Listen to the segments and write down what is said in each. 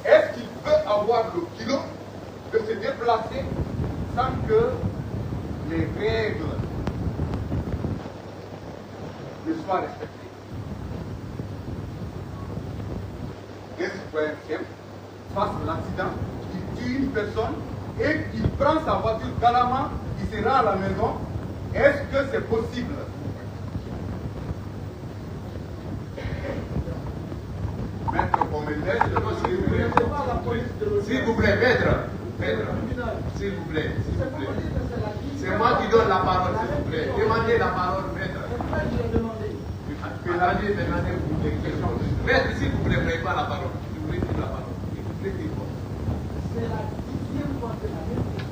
est-ce qu'il peut avoir le kilo de se déplacer sans que les règles ne soient respectées? Un citoyen simple, face à l'accident, qui tue une personne et qui prend sa voiture galamment, qui se rend à la maison, est-ce que c'est possible? Maître, on me laisse le mot, s'il vous plaît. S'il vous plaît, maître. S'il vous plaît, s'il vous plaît. C'est moi qui donne la parole, s'il vous plaît. Demandez la parole, maître. Demandez des questions. Maître, s'il vous plaît, vous n'avez pas la parole. Je voulais dire la parole. S'il vous plaît, dites-moi. C'est la 10e fois que la même question.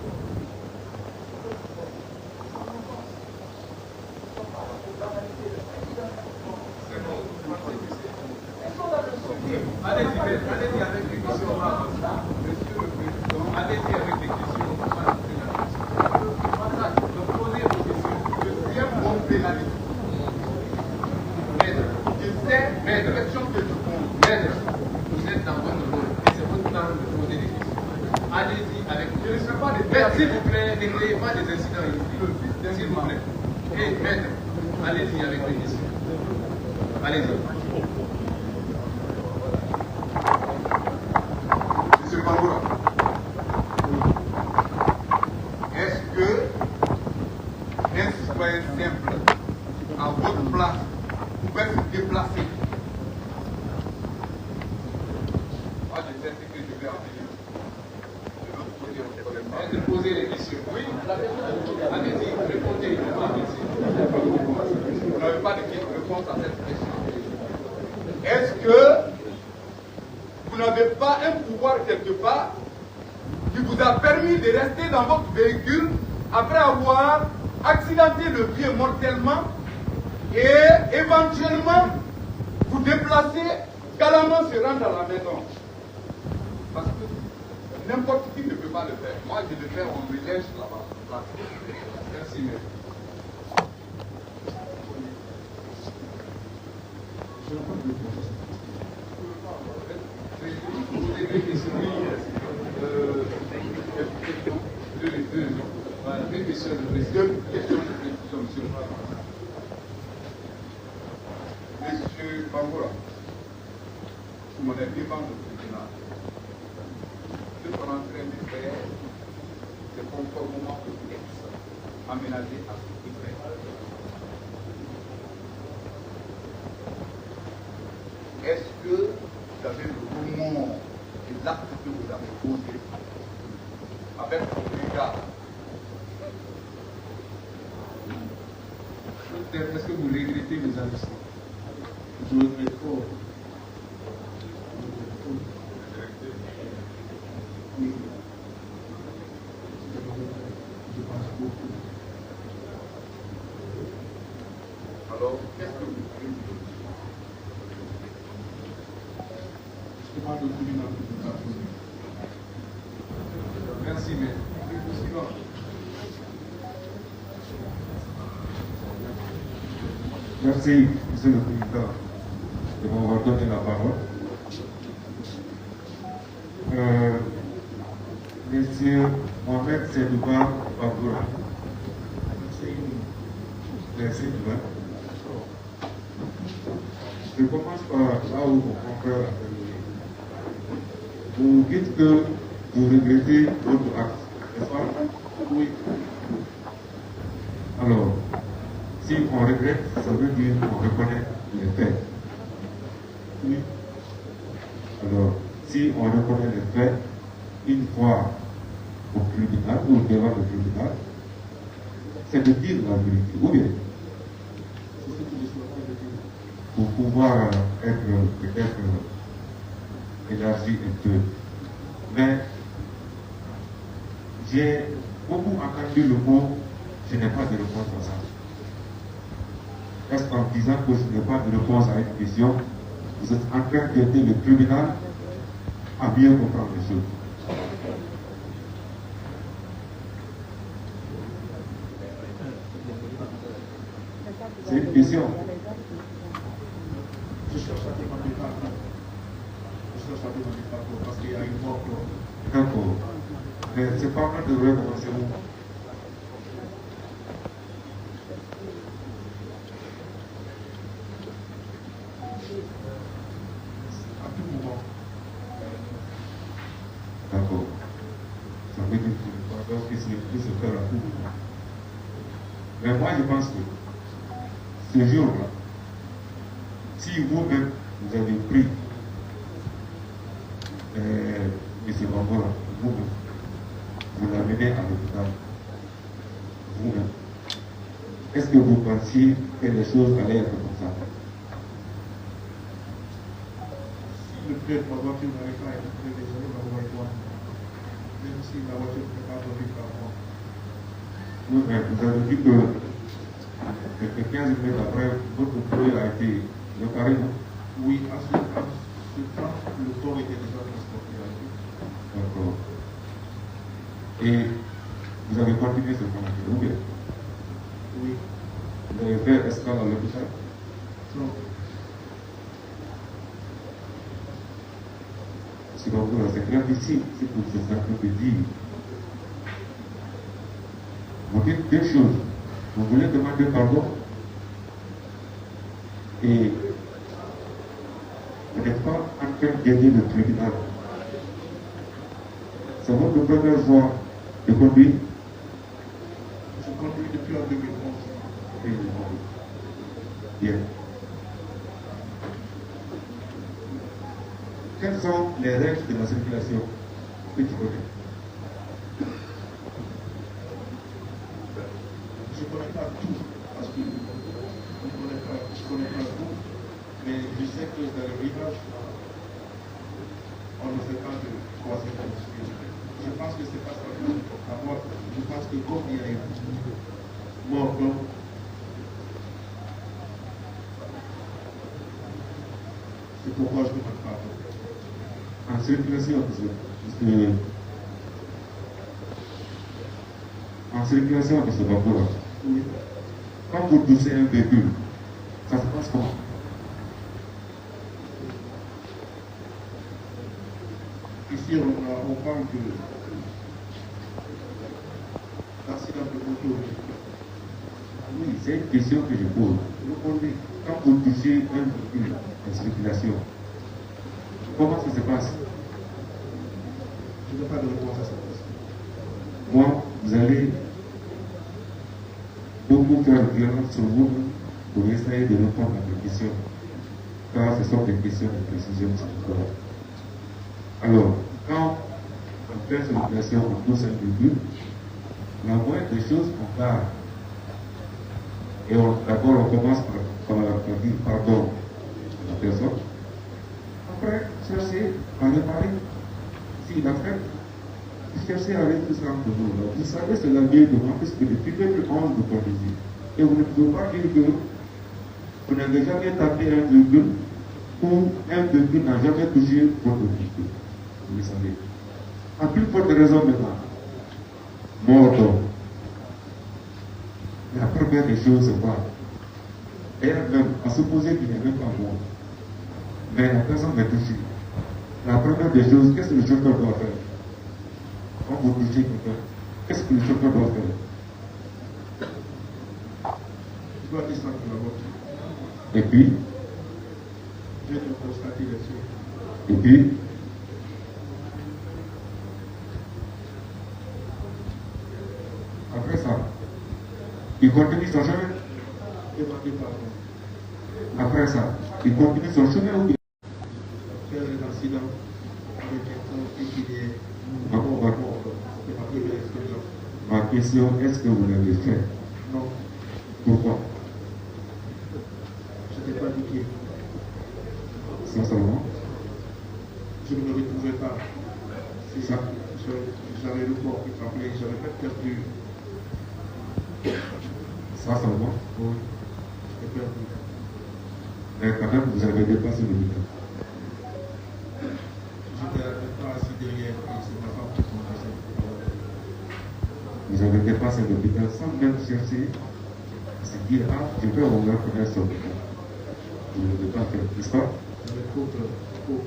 Allez-y avec les questions. Monsieur le Président, allez-y avec les questions. Donc, posez vos questions. Je suis un bon pénaliste. Maître, je sais la question que je pose. Maître, vous êtes dans votre rôle et c'est votre temps de poser des questions. Allez-y avec. Je ne sais pas des maîtres, s'il vous plaît, ne créez pas des incidents ici. S'il vous plaît. Et maître, allez-y avec les questions. Allez-y. Monsieur Bangoura, est-ce que un citoyen simple, à votre place, pouvait se déplacer? Moi, je sais ce que je vais en dire. De l'autre côté, on ne peut pas poser les questions. Oui, allez-y, répondez. Vous n'avez pas de réponse à cette question. Est-ce que vous n'avez pas un pouvoir quelque part qui vous a permis de rester dans votre véhicule après avoir accidenté le pied mortellement et éventuellement vous déplacer, galamment se rendre à la maison? Parce que n'importe qui ne peut pas le faire. Moi, je le fais, on me lèche là-bas. Merci, maître. Deux questions de précision, monsieur le Président. Monsieur Bangoura, on est devant le tribunal. Ce qu'on est en train de faire, c'est conformément au texte aménagé à ce qui fait. Est-ce que vous avez le moment des actes que vous avez posés avec le regard? Est-ce que vous regrettez les investissements? Je regrette fort. Oui. Je pense beaucoup. Alors, qu'est-ce que vous voulez dire? Je demande au tribunal de vous apposer. Merci, maître. Merci, Monsieur le Président, de m'avoir donné la parole. Monsieur Mohamed Sedouba Baboura. Merci, Duba. Je commence par là où mon confrère a terminé. Vous dites que vous regrettez votre acte, n'est-ce pas? Oui. Alors, si on regrette, ça veut dire qu'on reconnaît les faits. Oui. Alors, si on reconnaît les faits, une fois au tribunal ou devant le tribunal, c'est de dire la vérité. Ou bien, pour pouvoir être peut-être élargi un peu. Mais j'ai beaucoup entendu le mot « je n'ai pas de réponse à ça ». Est-ce qu'en disant que je n'ai pas de réponse à une question, vous êtes en train d'aider le tribunal à bien comprendre les choses? C'est une question. Je cherche à demander pardon. Parce qu'il y a D'accord. Mais c'est pas mal de recommencer où? À tout moment. D'accord. Ça veut dire que le pardon peut se faire à tout moment. Mais moi, je pense que ce jour-là, si vous-même, vous avez pris M. Bambola, vous-même, vous l'amenez à l'hôpital, vous-même, est-ce que vous pensiez que les choses allaient être comme ça? Si le prêtre de ma voiture n'avait pas été très désolé, on va voir. Même si la voiture n'est pas tombée par moi. Oui, mais vous avez dit que 15 minutes après, votre poulet a été réparé, non? Oui, à ce temps, le corps était déjà transporté à lui. D'accord. Et vous avez continué ce qu'on ou bien? Oui. Vous avez fait escale à l'hôpital? Non. C'est très difficile, c'est pour ça que je dis. Vous dites deux choses. Vous voulez demander pardon et vous n'êtes pas en train d'aider le tribunal. C'est votre première fois de conduire. Je conduis depuis en 2011. Bien. Quelles sont les règles de la circulation que tu connais? Je ne connais pas tout, parce que je ne connais pas tout, mais je sais que dans le village, on ne fait pas de troisième position. Je pense que c'est pas ça. À moi, je pense que comme il y a une mort, c'est pourquoi je ne demande pas. En circulation, en circulation, M. Bambola, Oui. quand vous touchez un véhicule, ça se passe comment? Ici, on parle de l'accident de moto. Oui, c'est une question que je pose. Répondez, quand vous touchez un véhicule en circulation, comment ça se passe? Je n'ai pas de réponse à cette question. Moi, vous allez beaucoup faire violence sur vous pour essayer de répondre à mes questions. Car ce sont des questions de précision. Alors, quand on fait cette question, on touche un véhicule, la moindre des choses, on part. Et d'abord, on commence par dire pardon à la personne. Après, chercher à réparer. S'il a fait, cherchez à aller tout ça entre vous. Vous savez, c'est la vieille demande, puisque depuis 2011, vous conduisez. Et vous ne pouvez pas dire que vous n'avez jamais tapé un véhicule ou un véhicule n'a jamais touché votre véhicule. Vous le savez. En plus forte raison maintenant, mort d'homme. La première des choses, c'est quoi? Elle-même, à supposer qu'il n'est même pas mort. Mais la personne est touchée. La première des choses, qu'est-ce que le chauffeur doit faire? Quand vous touchez quelqu'un, qu'est-ce que le chauffeur doit faire? Je dois descendre de la voiture. Et puis, Je vais constater les choses. et puis, après ça, il continue son chemin. Demander pardon. Après ça, il continue son chemin ou bien? Faire un accident avec quelqu'un et qu'il est D'accord. mort. C'est ma première expérience. Ma question, est-ce que vous l'avez fait? Non, Pourquoi? je n'étais pas niqué. Sincèrement, Je ne me retrouvais pas. c'est ça. J'avais le corps qui tremblait, j'avais pas perdu. Sincèrement, Oui, j'étais perdu. mais quand même, vous avez dépassé le limite. J'étais pas assis derrière et c'est ma femme qui conduisait. Vous avez dépassé l'hôpital sans même chercher à se dire, ah, je peux vous reconnaître ce hôpital. Vous ne l'avez pas fait, n'est-ce pas? J'avais trop peur. Trop.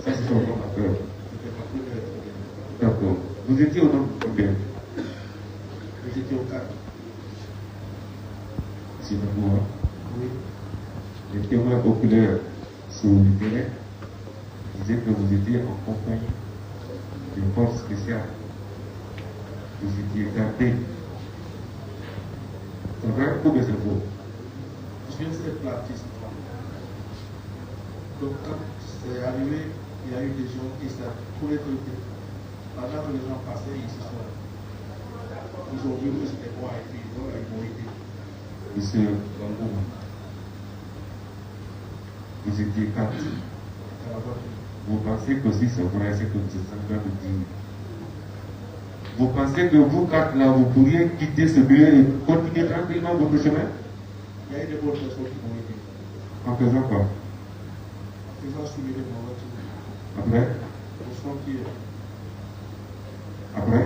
Ça, c'est son nom à peur. C'était pas Vous étiez au nombre de combien? Vous étiez au 4. C'est le mot. Oui. Les témoins oculaires sur le terrain disaient que vous étiez en compagnie de forces spéciales. Vous étiez gardés. C'est vrai ou bien c'est faux? Je viens de ser platiste. Donc quand c'est arrivé, il y a eu des gens qui ça pouvait être. Pendant que les gens passaient, ils se sont. Ils ont vu que c'était quoi et puis ils ont été. Monsieur Bambou, vous étiez 4. Vous pensez que si c'est vrai, c'est que vous êtes en train de dire. Vous pensez que vous 4 là, vous pourriez quitter ce lieu et continuer tranquillement votre chemin? Il y a eu des bonnes personnes qui ont été. En faisant quoi? En faisant soulever ma voiture. Après? Au sentier. Après?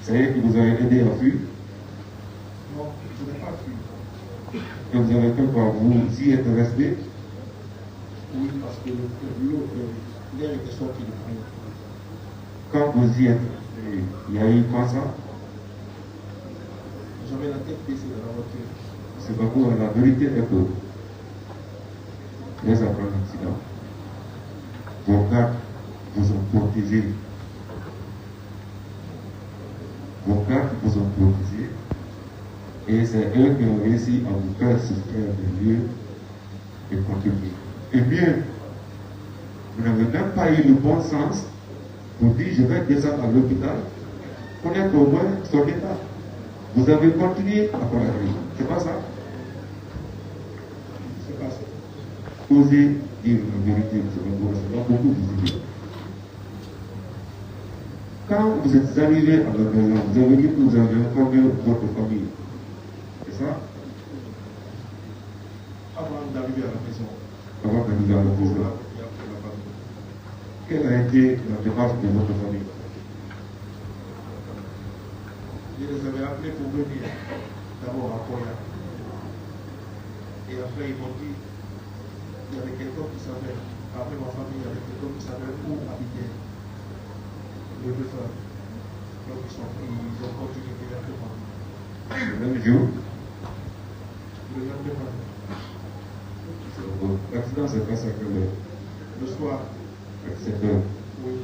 Ça y est que vous avez aidé à fuir? Non, je n'ai pas fui. Et vous avez fait quoi? Vous y êtes resté? Oui, parce que l'air était sorti de fond. Quand vous y êtes, il y a eu quoi ça? J'avais la tête baissée dans la voiture. C'est pas pour la vérité est que les après l'accident, vos gardes vous ont protégé. Vos gardes vous ont protégé et c'est eux qui ont réussi à vous faire soustraire des lieux et contribuer. Et mieux, vous n'avez même pas eu le bon sens pour dire je vais descendre à l'hôpital, connaître au moins son état. Vous avez continué à collaborer. C'est pas ça? C'est pas ça. Osez dire la vérité, c'est pas beaucoup vous aider. Quand vous êtes arrivé à la maison, vous avez dit que vous avez informé votre famille. C'est ça? Avant d'arriver à la maison. Avant d'arriver à la maison. Quelle a été la démarche de votre famille? Je les avais appelés pour venir d'abord à Koya. Et après, ils m'ont dit il y avait quelqu'un qui savait, après ma famille, il y avait quelqu'un qui savait où habiter les deux femmes. Donc ils ont continué directement. Le même jour? Le lendemain. L'accident s'est passé à quelle heure? Le soir. À 7 heures. Oui.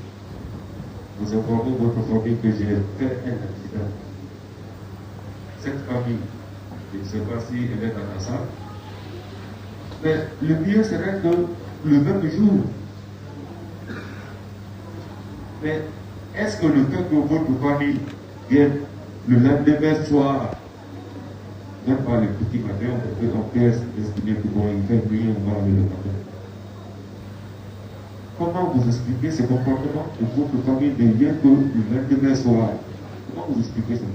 Vous informez votre famille que j'ai fait un accident. Cette famille, je ne sais pas si elle est dans la salle, mais le mieux serait que le même jour. Mais est-ce que le fait que votre famille vienne le lendemain soir, même pas le petit matin, on peut estimer que bon, il fait nuit, on va aller le matin. Comment vous expliquez ce comportement de votre famille de rien que le lendemain soir? Comment vous expliquez ça?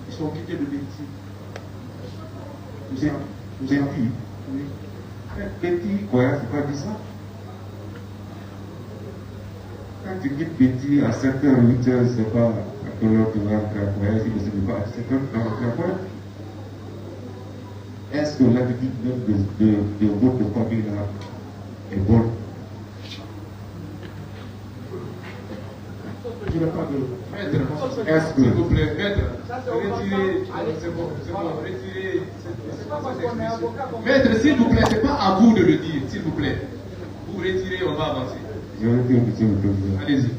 Ils sont quittés de Betty. Betty? Oui. Betty, quoi, c'est pas dit ça? Quand tu quittes Betty à 7h, 8h, je ne sais pas à quelle heure tu vas faire, si ce n'est pas à 7h, tu vas faire. Est-ce que l'habitude même de votre famille là est bonne? Je n'ai pas de. Maître, Est-ce que... s'il vous plaît, maître, retirez, c'est bon, retirez cette. Maître, s'il vous plaît, c'est pas à vous de le dire, s'il vous plaît. Vous retirez, on va avancer. Je retire, monsieur le président. Allez-y.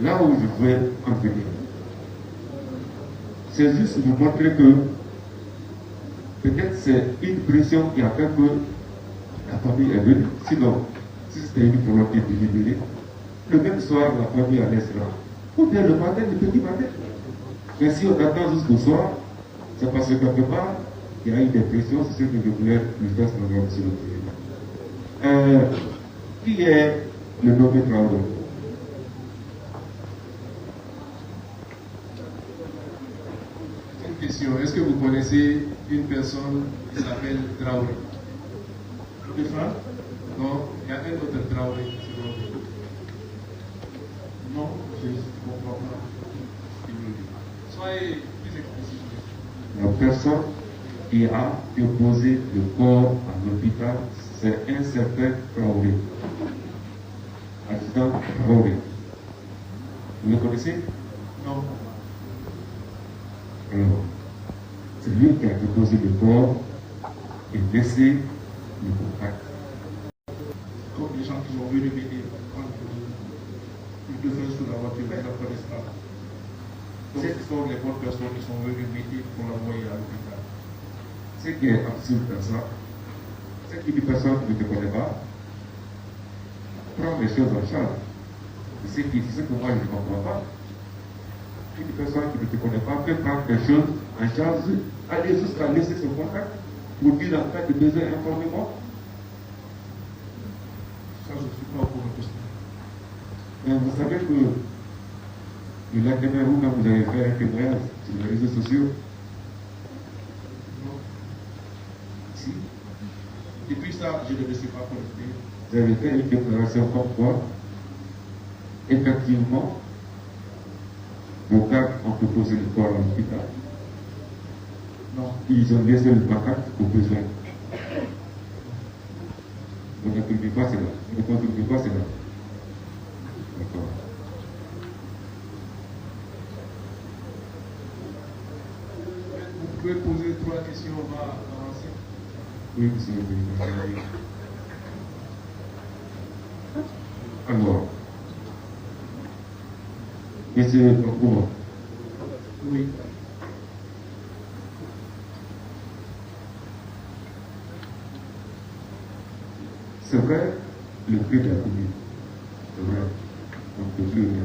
Là où je veux en venir, c'est juste vous montrer que peut-être c'est une pression qui a fait que la famille est venue. Sinon, si c'était une volonté de libérer, le même soir, la famille allait se rendre. Ou bien le matin, le petit matin. Mais si on attend jusqu'au soir, c'est parce que quelque part, il y a eu des pressions, c'est ce que je voulais lui faire savoir, monsieur le président. Qui est le nommé Traoré? Une question, est-ce que vous connaissez une personne qui s'appelle Traoré? Des femmes? Non, il y a un autre Traoré. Non, je ne comprends pas. Soyez plus explicite. La personne qui a déposé le corps à l'hôpital, c'est un certain Traoré. adjudant Traoré. Vous le connaissez? Non. Alors, c'est lui qui a déposé le corps et laissé le contact. Comme les gens qui ont vu le métier, quand ils devaient sous la voiture, ils ne connaissent pas. Donc, ce sont les bonnes personnes qui sont venues m'aider pour l'envoyer à l'hôpital. Ce qui est absurde dans ça, c'est qu'une personne qui ne te connaît pas prend les choses en charge. C'est ce que moi je ne comprends pas. Une personne qui ne te connaît pas peut prendre les choses en charge, aller jusqu'à laisser son contact pour dire en cas de besoin, informez-moi. Ça, je ne suis pas au courant de ça. Mais vous savez que le lendemain où vous avez fait un témoignage sur les réseaux sociaux, Non. si, Depuis ça, je ne me suis pas connecté. vous avez fait une déclaration comme quoi, effectivement, vos gardes ont proposé le corps à l'hôpital. Non. Ils ont laissé le contact au besoin. Vous n'appuyez pas cela. Vous ne confirmez pas cela. D'accord. Vous pouvez poser 3 questions, on va avancer. Oui, monsieur le président. Alors, monsieur Okouma, Oui. c'est vrai, le prix de la commune. C'est vrai, on ne peut plus rien.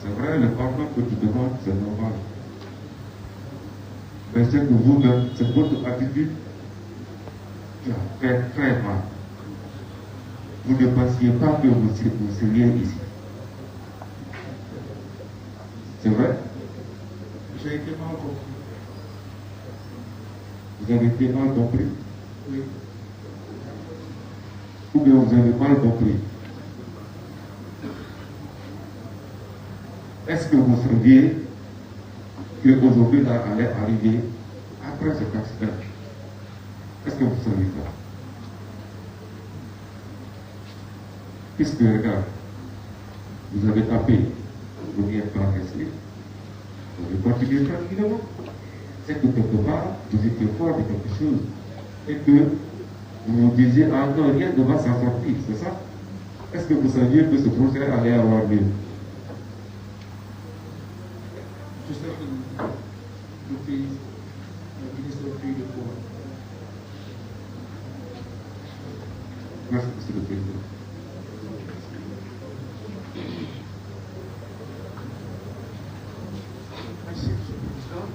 C'est vrai, le pardon que tu demandes, c'est normal. Mais c'est que vous-même, c'est votre attitude qui a fait très mal. Vous ne pensiez pas que vous seriez ici. C'est vrai? J'ai été mal compris. Vous avez été mal compris? Oui. Ou bien vous avez mal compris? Est-ce que vous saviez qu'aujourd'hui, là, allait arriver après cet accident? Est-ce que vous savez ça? Puisque, regarde, vous avez tapé, vous n'y êtes pas resté, vous avez continué tranquillement. C'est que quelque part, vous étiez fort de quelque chose et que vous vous disiez, ah non, rien ne va s'en sortir, c'est ça? Est-ce que vous saviez que ce procès allait avoir lieu? Je sais que le pays, le ministre a pris le pouvoir. Merci, monsieur le président. Merci, Monsieur le Président.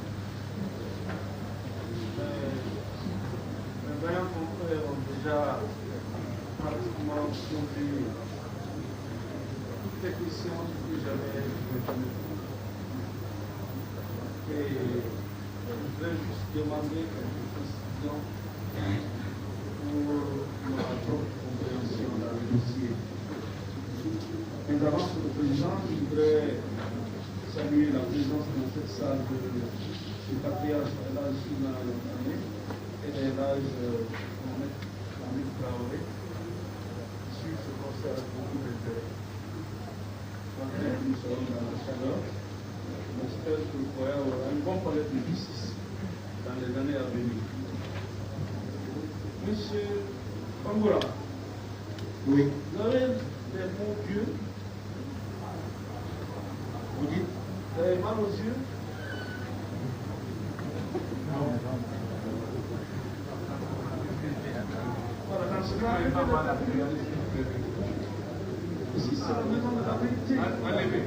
Mes vaillants confrères ont déjà pratiquement posé toutes les questions que j'avais retenues. Et je voudrais juste demander quelques précisions pour ma propre compréhension dans le dossier. Mais avant, Monsieur le Président, je voudrais saluer la présence dans cette salle du patriarche Elhadj Sina Yantane et d'Elhadj Mohamed Traoré, qui suivent ce concert avec beaucoup d'intérêt. Nous serons dans la chaleur. J'espère que le foyer aura une bonne palette de justice dans les années à venir. Monsieur Bangoura, Oui. vous avez des bons yeux, Vous dites? vous avez mal aux yeux. Voilà, dans ce cas, ici c'est la maison de la vérité.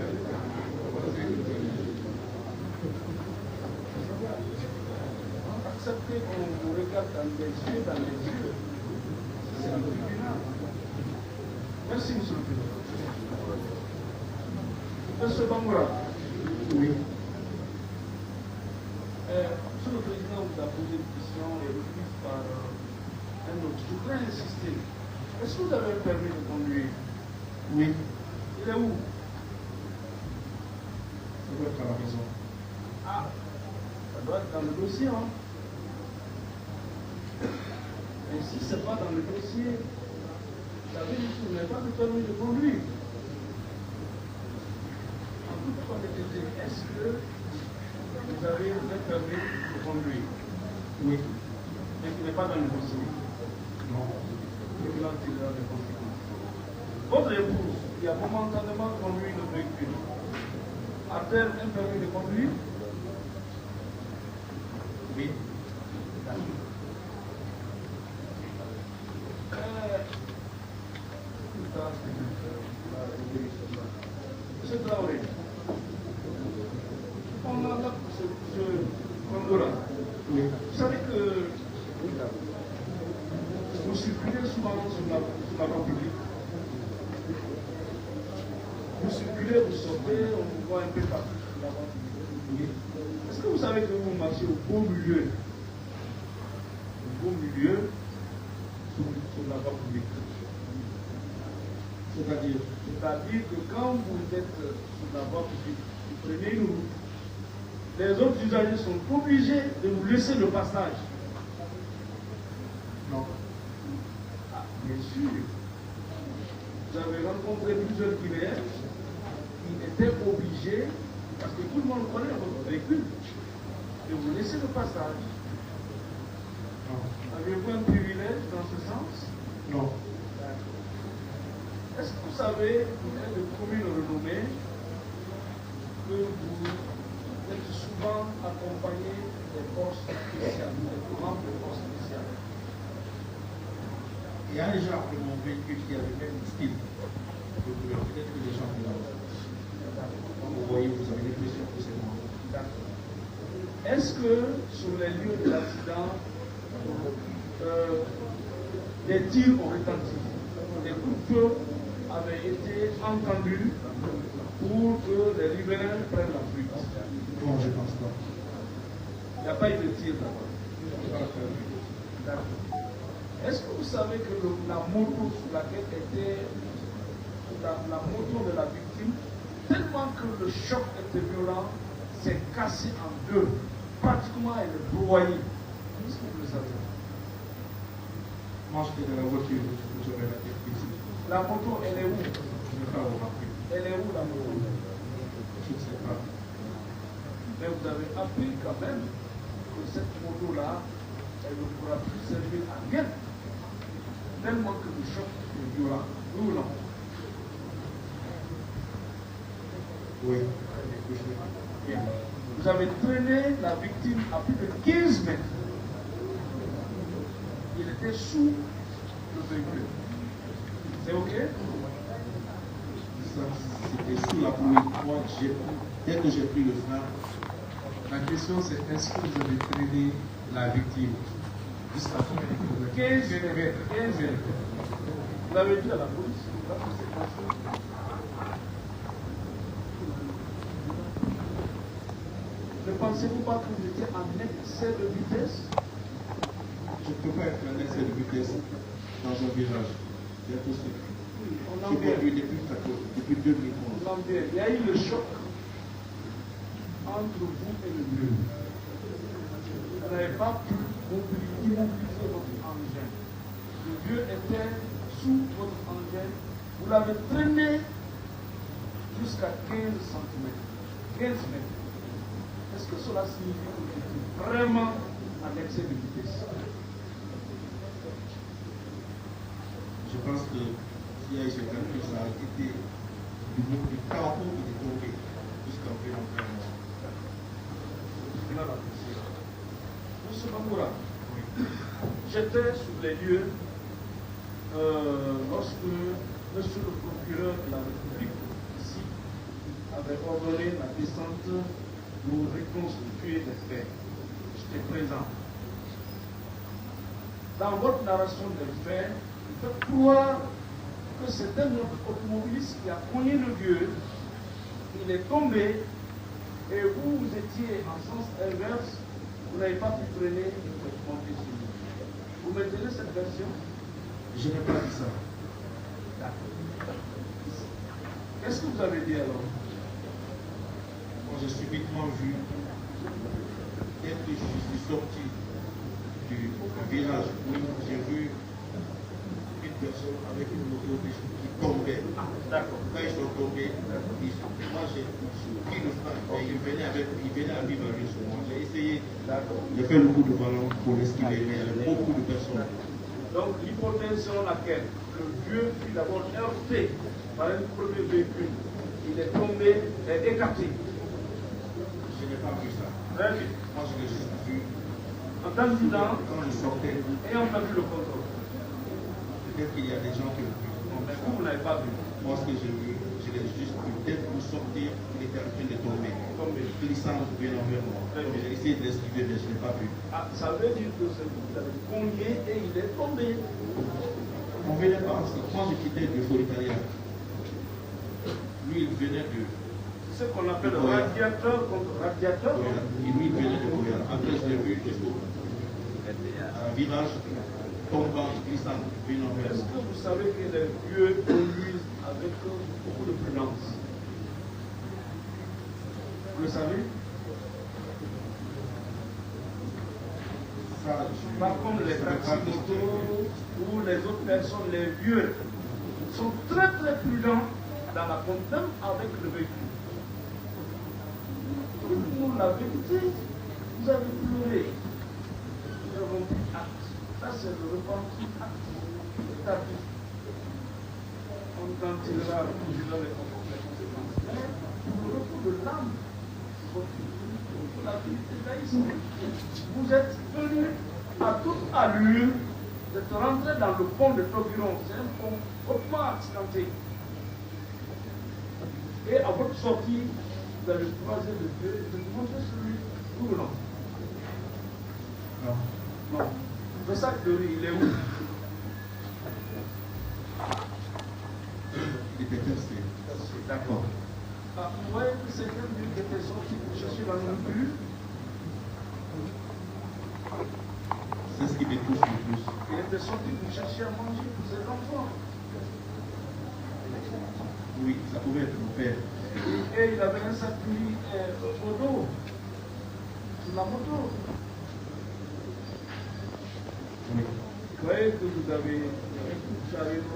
Acceptez qu'on vous regarde dans les yeux, c'est un tribunal. Merci, Monsieur le Président. Monsieur Bangoura. Oui. Monsieur le Président vous a posé une question et reprise par un autre. Je voudrais insister. Est-ce que vous avez un permis de conduire? Oui. Il est où? Ça doit être à la maison. Ah, ça doit être dans le dossier, hein? Et si ce n'est pas dans le dossier, ça veut dire que vous n'êtes n'avez pas de permis de conduire. En toute honnêteté, est-ce que vous avez un permis de conduire? Oui. Et qui n'est pas dans le dossier? Non. Le bilan tirera des conséquences. Votre épouse, qui a momentanément conduit le véhicule, a-t-elle un permis de conduire? Oui. Monsieur Traoré, on a là ce Congola. Oui. Vous savez que vous circulez souvent sur la voie publique. Vous circulez, vous sortez, on vous voit un peu partout sur la voie publique. Est-ce que vous savez que vous marchez au beau milieu? Au beau milieu sur la voie publique. C'est-à-dire que quand vous êtes sur la voie publique, vous prenez une route, les autres usagers sont obligés de vous laisser le passage. non. Ah, bien sûr. Vous avez rencontré plusieurs Guinéens qui étaient obligés, parce que tout le monde connaît votre véhicule, de vous laisser le passage. Non. Avez-vous un privilège dans ce sens? Non. Est-ce que vous savez, vous êtes de commune renommée, que vous êtes souvent accompagné des forces spéciales, des membres de forces spéciales? Il y a déjà de mon véhicule qui avait même le style de couleur. Peut-être que les gens mélangent. Quand vous voyez, vous avez l'impression que c'est moi. Est-ce que sur les lieux de l'accident, des tirs ont retenti, des coups de feu avaient été entendus pour que les riverains prennent la fuite? Non, je ne pense pas. Il n'y a pas eu de tir là-bas. Est-ce que vous savez que la moto sur laquelle était la moto de la victime, tellement que le choc était violent, s'est cassée en deux? Pratiquement elle est broyée. Est-ce que vous le savez? Moi, j'étais dans la voiture, j'avais la tête ici. La moto, elle est où? Je n'ai pas remarqué. Elle est où la moto? Je ne sais pas. Mais vous avez appris quand même que cette moto-là, elle ne pourra plus servir à rien. Tellement que le choc est violent. Oui ou non? Oui. Bien. Vous avez traîné la victime à plus de 15 mètres. Il était sous le véhicule. C'est OK? Ça, c'était sous la pluie. Moi, dès que j'ai pris le frein, La question c'est est-ce que vous avez traîné la victime jusqu'à combien de kilomètres? 15 mètres. 15 mètres. Vous l'avez dit à la police? Là, c'est passé. Ne pensez-vous pas que vous étiez en excès de vitesse? je ne peux pas être en excès de vitesse dans un virage. C'est impossible. Oui, on Je en vient. conduis depuis 2011. On en vient. Il y a eu le choc entre vous et le vieux. Vous n'avez pas pu immobiliser votre engin. Le vieux était sous votre engin. Vous l'avez traîné jusqu'à 15 cm. 15 mètres. Est-ce que cela signifie que vous étiez vraiment en excès de vitesse? Je pense que s'il y a eu ce calcul, ça a été du temps où il est tombé jusqu'à présent. Monsieur Bangoura, j'étais sur les lieux lorsque monsieur le procureur de la République ici avait ordonné la descente pour reconstituer les faits. J'étais présent. Dans votre narration des faits, il fait croire que c'était notre automobiliste qui a cogné le vieux, il est tombé, et vous, vous étiez en sens inverse, vous n'avez pas pu freiner et vous êtes monté sur lui. Vous maintenez cette version? Je n'ai pas dit ça. Qu'est-ce que vous avez dit alors? Quand j'ai subitement vu, dès que je suis sorti du virage, où j'ai vu une personnes avec une moto qui tombaient. D'accord. Quand ils sont tombés, moi j'ai pris le frein, mais ils venaient à vivre sur moi. J'ai essayé, j'ai fait le coup de ballon pour l'esquiver, mais il y avait beaucoup de personnes. Donc l'hypothèse selon laquelle le vieux fut d'abord heurté par un premier véhicule, il est tombé, est écarté. Je n'ai pas vu ça. Très bien. Moi je l'ai juste vu. En tant que temps, Quand je sortais, ayant perdu le contrôle. peut-être qu'il y a des gens qui l'ont vu. Mais vous n'avez pas vu. Moi ce que j'ai vu, je l'ai juste vu. Dès que vous sortir, il était en train de tomber. Glissant bien envers moi. J'ai essayé de l'esquiver, mais je n'ai pas vu. Ah, ça veut dire que vous avez cogné et il est tombé. On ne venait pas, quand je quittais le Foritaria, lui il venait de. C'est ce qu'on appelle radiateur contre radiateur. Et lui il venait de Goya. Après je l'ai vu jusqu'au virage tombant, glissant, bien envers Est-ce moi. que vous savez que les vieux conduisent avec beaucoup de prudence? Vous le savez? Ça, Par contre, les taxis-motos ou les autres personnes, les vieux, sont très très prudents dans la conduite avec le véhicule. Pour la vérité, vous avez pleuré. Nous avons pris acte. Ça, c'est le repenti acte établi. On en tirera les conséquences. Mais pour le retour de l'âme, pour la vérité laïque, vous êtes venus à toute allure d'être rentré dans le pont de Toguiron. C'est un pont hautement accidenté. Et à votre sortie, vous allez croiser le Dieu et vous montrer celui où nous. non. Non. C'est ça que il est où? Il était testé. D'accord. Ah, vous voyez que c'est quelqu'un qui était sorti pour chercher la nourriture. C'est ce qui me touche le plus. Il était sorti pour chercher à manger pour ses enfants. Oui, ça pouvait être mon père. Et il avait un sac au dos, sur la moto. Oui. Vous voyez que vous avez un coup de chariot que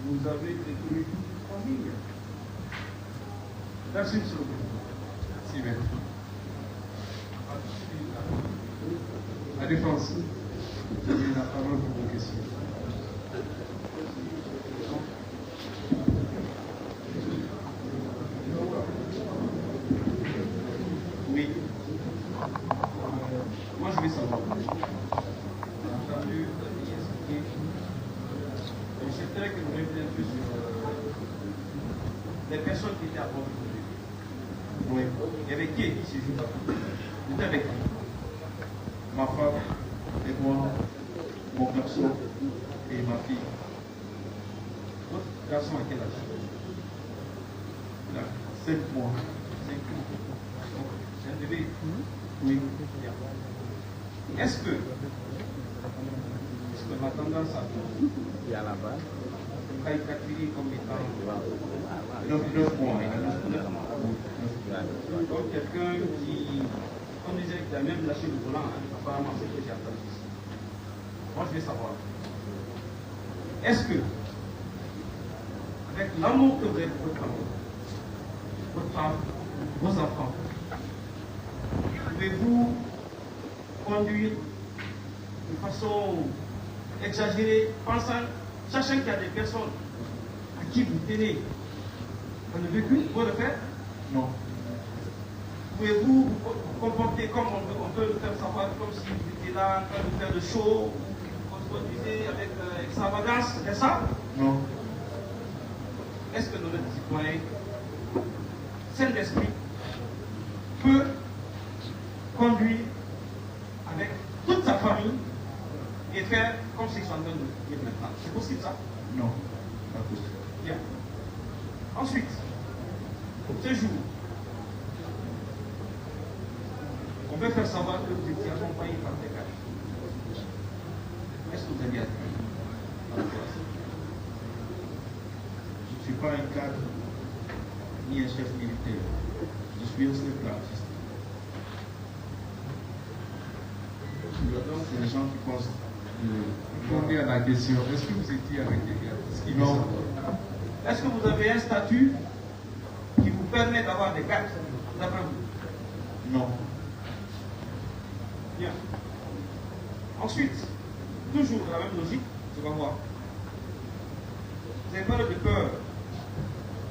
vous avez détruit toute la famille. Merci, monsieur. Merci, maître. La défense, vous avez la parole pour vos questions. Oui. Moi, je vais savoir. J'ai entendu expliquer. Je souhaiterais que vous reveniez un peu sur les personnes qui étaient à bord du véhicule. Oui. Il y avait qui ces jours-là? Vous étiez avec qui? Ma femme et moi, mon garçon et ma fille. Votre garçon à quel âge? Il a 5 mois. 5 mois. C'est un bébé? Oui. Est-ce que ma tendance à il y a là-bas, quand il calculé comme étant 9 mois, il a 9 mois. Donc quelqu'un qui, on disait qu'il a même lâché le volant, apparemment c'est ce que j'ai entendu. Moi je vais savoir, est-ce que, avec l'amour que vous avez pour votre femme, vos enfants, pouvez-vous conduire de façon exagérée, sachant qu'il y a des personnes à qui vous tenez dans le véhicule, vous le faire? Non. Pouvez-vous vous comporter comme on peut le faire savoir, comme si vous étiez là en train de faire de show, vous conduisez avec extravagance, c'est ça? Non. Est-ce que notre citoyen, sain d'esprit, peut conduire avec toute sa famille et faire comme s'ils sont en train de dire maintenant? C'est possible ça? Non, pas possible. Bien. Ensuite, ce jour, on veut faire savoir que vous étiez accompagné par des gars. Est-ce que vous avez appris? Je ne suis pas un cadre ni un chef militaire. Je suis un simple artiste. C'est les gens qui pensent. Répondez à la question. Est-ce que vous étiez avec les gardes? Non. Est-ce que vous avez un statut qui vous permet d'avoir des gardes, d'après vous? Non. Bien. Ensuite, toujours dans la même logique, je vais voir. Vous avez parlé de peur.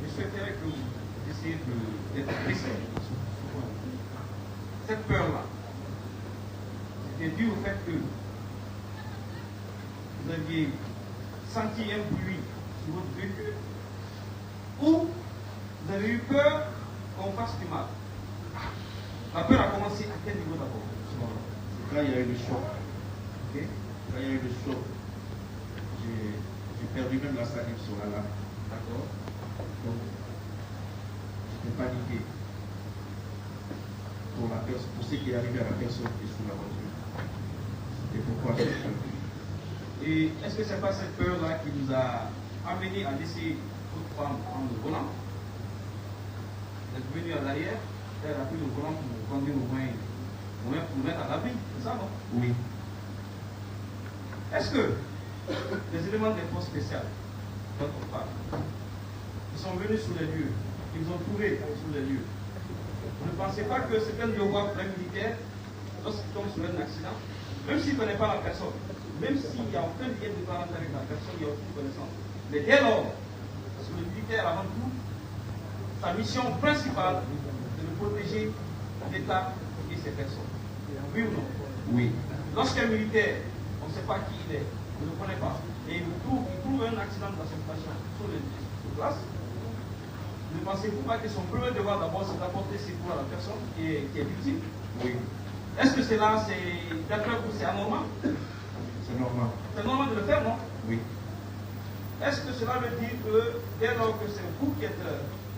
Je souhaiterais que vous essayiez d'être précis. Cette peur-là, c'était dû au fait que vous aviez senti un bruit sur votre véhicule ou vous avez eu peur qu'on fasse du mal. La peur a commencé à quel niveau d'abord? Quand il y a eu le choc, Ok. quand il y a eu le choc, j'ai perdu même la salive sur la lame. D'accord. Donc, j'étais paniqué pour ce qui est arrivé à la personne qui est sous la voiture. Et pourquoi j'ai peur? Et est-ce que ce n'est pas cette peur-là qui nous a amené à laisser votre femme prendre le volant? Vous êtes venu à l'arrière, elle a pris le volant pour vous conduire au moins pour mettre à l'abri, c'est ça, non? Oui. Est-ce que les éléments des forces spéciales, votre part, qui sont venus sur les lieux, qui vous ont trouvé sur les lieux, vous ne pensez pas que c'est un devoir d'un militaire, lorsqu'il tombe sur un accident, même s'il ne connaît pas la personne, même s'il n'y a aucun lien de parenté avec la personne, il n'y a aucune connaissance. Mais dès lors, parce que le militaire, avant tout, sa mission principale, c'est de protéger l'État et ses personnes. Oui ou non? Oui. Lorsqu'un militaire, on ne sait pas qui il est, on ne le connaît pas, et il trouve un accident dans son station sur place, ne pensez-vous pas que son premier devoir d'abord c'est d'apporter secours à la personne qui est victime? Oui. Est-ce que cela, d'après vous, c'est anormal? C'est normal. C'est normal de le faire, non? Oui. Est-ce que cela veut dire que dès lors que c'est vous qui êtes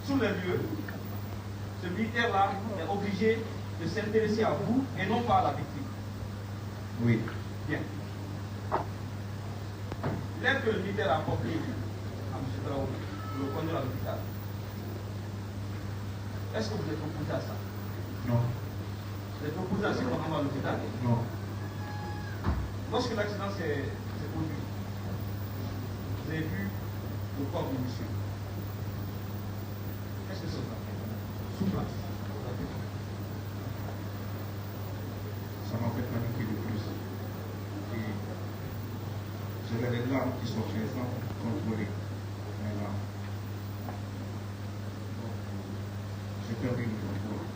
sur les lieux, ce militaire-là est obligé de s'intéresser à vous et non pas à la victime? Oui. Bien. L'aide que le militaire a apportée à M. Traoré pour le conduire à l'hôpital, est-ce que vous êtes opposé à ça? Non. Vous êtes opposé à ce qu'on envoie à l'hôpital? Non. Lorsque l'accident s'est produit, vous avez vu le corps du monsieur. Qu'est-ce que ça vous a fait? Sous place. Ça m'a fait paniquer de plus. Et j'avais les larmes qui sortaient sans contrôler mes larmes. J'ai perdu le contrôle.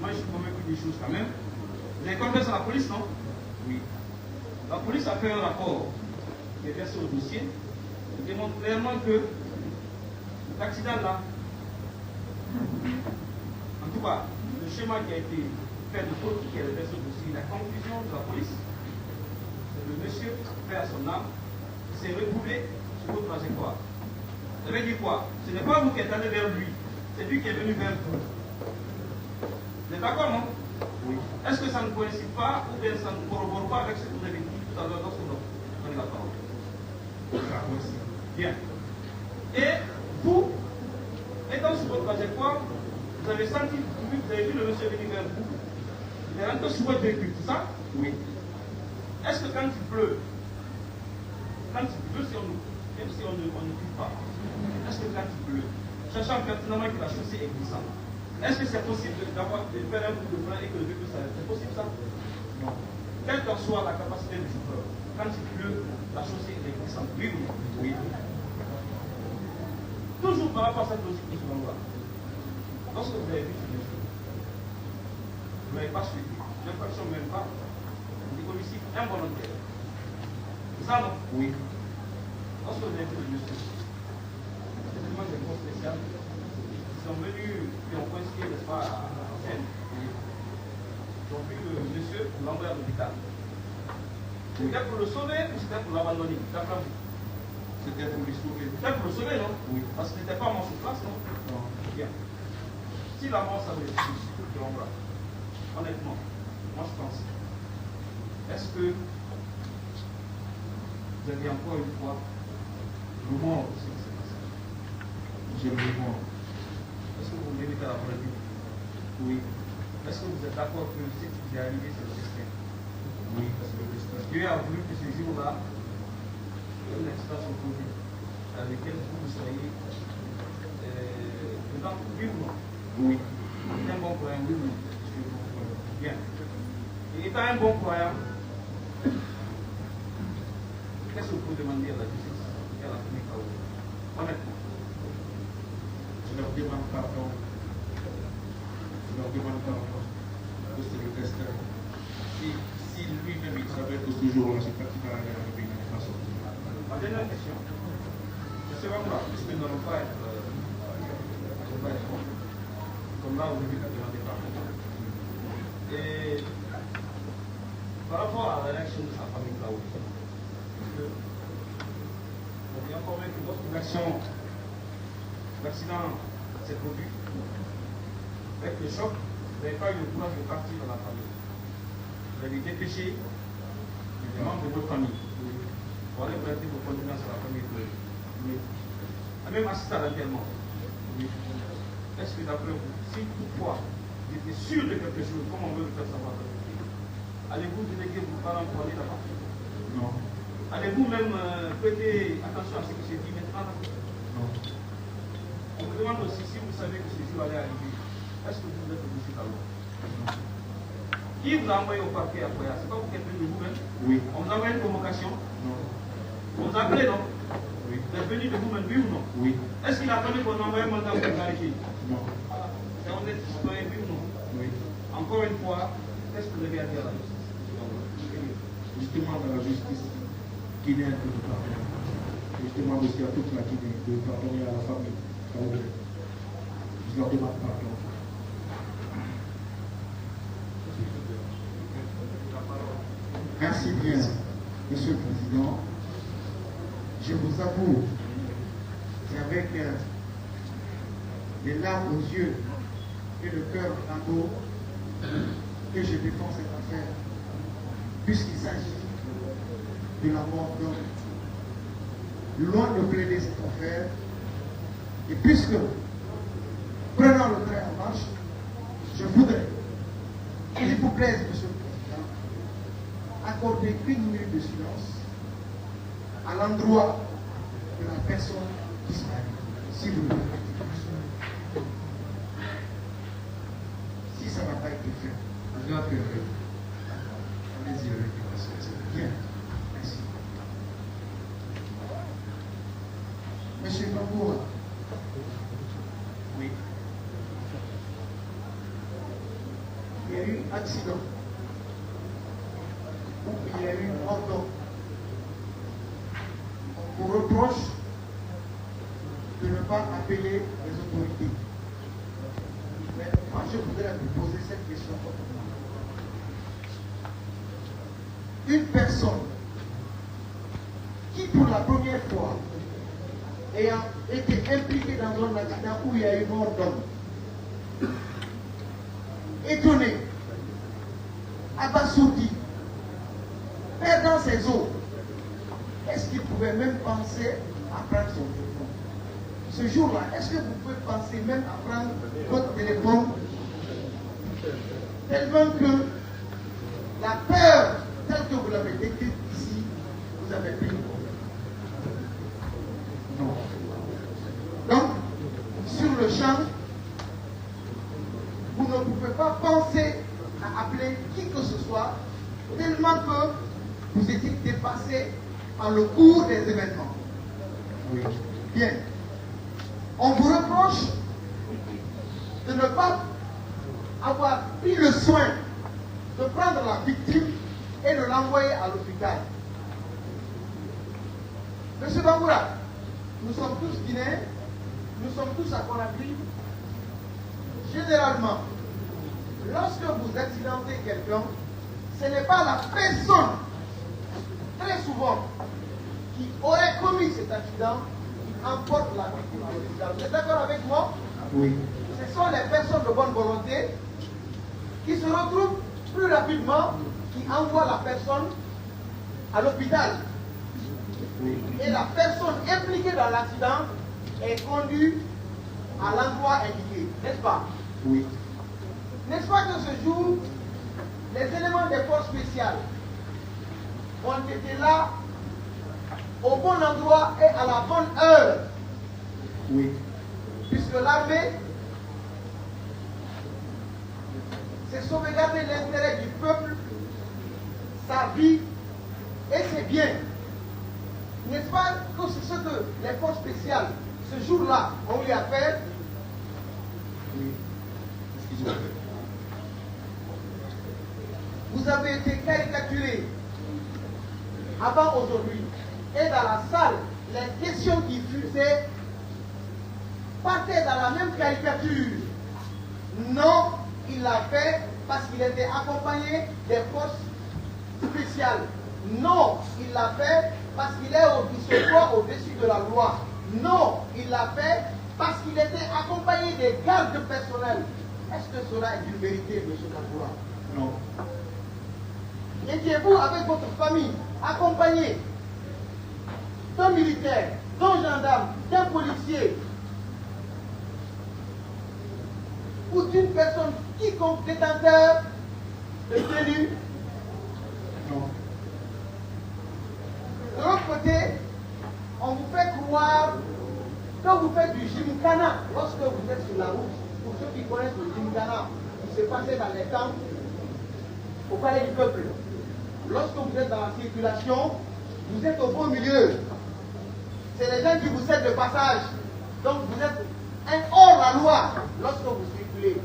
Moi, je suis convaincu des choses quand même. Vous avez confiance à la police, non? Oui. La police a fait un rapport qui est versé au dossier qui démontre clairement que l'accident-là, en tout cas, le schéma qui a été fait de faute qui est versé au dossier, la conclusion de la police, c'est que le monsieur, fait à son âme, s'est retrouvé sur votre trajectoire. Ça veut dire quoi? Ce n'est pas vous qui êtes allé vers lui, c'est lui qui est venu vers vous. Vous êtes d'accord, non? Oui. Est-ce que ça ne coïncide pas ou bien ça ne corrobore pas avec ce que vous avez dit tout à l'heure lorsque vous prenez la parole? Ça coïncide. Bien. Et vous, étant sur votre trajectoire, vous avez senti, vous avez vu le monsieur venir vers vous, il est rentré sur votre véhicule, c'est ça? Oui. Est-ce que quand il pleut, même si on ne plie pas, est-ce que quand il pleut, sachant pertinemment que la chaussée est glissante, est-ce que c'est possible de faire un coup de frein et que le véhicule s'arrête? C'est possible ça? Non. Quelle qu'en soit la capacité du chauffeur, quand il pleut, la chaussée est glissante. Oui ou non? Oui. Toujours par rapport à cette logique de ce moment-là. Lorsque vous avez vu ce monsieur, vous n'avez pas suivi, l'infraction même pas, des homicides involontaires. C'est ça, non? Oui. Lorsque vous avez vu le monsieur, c'est vraiment des forces spéciales. Ils sont venus, qui ont coïncidé, n'est-ce pas, à la scène. Ils ont pris le monsieur pour l'envoyer à l'hôpital. C'était pour le sauver ou c'était pour l'abandonner? D'après vous? C'était pour lui sauver. C'était pour le sauver, non? Oui. Parce qu'il n'était pas mort sur place, non? Non. Bien. Si la mort, ça veut dire que honnêtement, moi je pense, est-ce que vous avez encore une fois le mort de ce qui s'est passé? J'ai le mort. Est-ce que vous méritez la vraie vie? Oui. est-ce que vous êtes d'accord que ce qui vous est arrivé, c'est le destin? Oui, c'est le destin. Dieu a voulu que ce jour-là, une incidence se produise, dans lequel vous soyez dedans, oui ou non? Oui. C'est un bon croyant, oui ou non? Bien. Et étant un bon croyant, qu'est-ce que vous pouvez demander à la justice et à la famille Kaoulé? Honnêtement. Je leur demande pardon. Je leur demande pardon. Que c'est le destin. Si lui-même il savait que ce jour-là, c'est pas qu'il va aller avec une façon. Ma dernière question. Je ne sais pas moi, puisque nous n'allons pas être comme là aujourd'hui à demander pardon. Et par rapport à la réaction de sa famille Kaoulé, on est informé que l'accident s'est produit. Avec le choc, vous n'avez pas eu le courage de partir dans la famille. Vous avez dépêché les membres de votre famille pour aller prêter vos condoléances à la famille de l'autre. Même assister à l'enterrement. Est-ce que d'après vous, si toutefois vous étiez sûr de quelque chose, comme on veut le faire savoir, allez-vous déléguer vos parents pour aller là-bas? Non. Allez-vous même prêter attention à ce qui se dit maintenant? Non. On vous demande aussi si vous savez que ce jour allait arriver. Est-ce que vous êtes obligé d'abord? Qui vous a envoyé au parquet à Koya? C'est pas vous qui êtes venu de vous-même? Oui. On vous a envoyé une convocation? Non. On vous a appelé, non? Oui. Vous êtes venu de vous-même, oui ou non? Oui. Est-ce qu'il a fallu qu'on envoie un mandat pour vérifier? Non. C'est honnête, citoyen, oui ou non? Oui. Encore une fois, qu'est-ce que vous avez à dire à la justice? Je demande à la justice guinéenne de nous pardonner. Je demande aussi à toute la Guinée de pardonner à la famille Kaoulé. Je leur demande pardon. Merci bien, Monsieur le Président. Je vous avoue, c'est avec les larmes aux yeux et le cœur en dos que je défends cette affaire, puisqu'il s'agit de la mort d'homme. Loin de plaider cette affaire, et puisque, prenant le train en marche, je voudrais, qu'il vous plaise, Monsieur le Président, accorder 1 minute de silence à l'endroit de la personne disparue, si vous le permettez. Si ça n'a pas été fait, Je l'appellerai. Allez-y avec moi, bien. Merci. Monsieur Bangoura. Oui. Il y a eu un accident où il y a eu une mort d'homme. On vous reproche de ne pas appeler les autorités. Mais moi, je voudrais vous poser cette question autrement. Une personne qui, pour la première fois, ayant été impliquée dans un accident où il y a eu mort d'homme, étonné, abasourdi, perdant ses os, est-ce qu'il pouvait même penser à prendre son téléphone? Ce jour-là, est-ce que vous pouvez penser même à prendre votre téléphone? Tellement que la peur, telle que vous l'avez décrite ici, vous avez pris. Non. Donc, sur le champ, vous ne pouvez pas penser à appeler qui que ce soit, tellement que vous étiez dépassé par le cours des événements. Oui. Bien. On vous reproche de ne pas avoir pris le soin de prendre la victime et de l'envoyer à l'hôpital. Monsieur Bangoura, nous sommes tous Guinéens, nous sommes tous à Conakry. Généralement, lorsque vous accidentez quelqu'un, ce n'est pas la personne, très souvent, qui aurait commis cet accident qui emporte la victime à l'hôpital. Vous êtes d'accord avec moi? Oui. Ce sont les personnes de bonne volonté qui se retrouvent plus rapidement, qui envoient la personne à l'hôpital. Et la personne impliquée dans l'accident est conduite à l'endroit indiqué, n'est-ce pas? Oui. N'est-ce pas que ce jour, les éléments des forces spéciales ont été là, au bon endroit et à la bonne heure? Oui. Puisque l'armée, c'est sauvegarder l'intérêt du peuple, sa vie et ses biens. N'est-ce pas que c'est ce que les forces spéciales, ce jour-là, ont eu à faire? Oui. C'est ce qu'ils ont fait. Vous avez été caricaturé avant aujourd'hui. Et dans la salle, les questions qui fusaient partaient dans la même caricature. Non, il l'a fait parce qu'il était accompagné des forces spéciales. Non, il l'a fait parce qu'il se croit au-dessus de la loi. Non, il l'a fait parce qu'il était accompagné des gardes personnels. Est-ce que cela est une vérité, M. Kakoura? Non. Étiez-vous avec votre famille accompagné d'un militaire, d'un gendarme, d'un policier ou d'une personne quiconque détenteur de tenue? Non. De l'autre côté, on vous fait croire que vous faites du gymkhana lorsque vous êtes sur la route. Pour ceux qui connaissent le gymkhana, qui se passait dans les camps au palais du peuple. Lorsque vous êtes dans la circulation, vous êtes au bon milieu. C'est les gens qui vous cèdent le passage. Donc vous êtes un hors la loi lorsque vous circulez.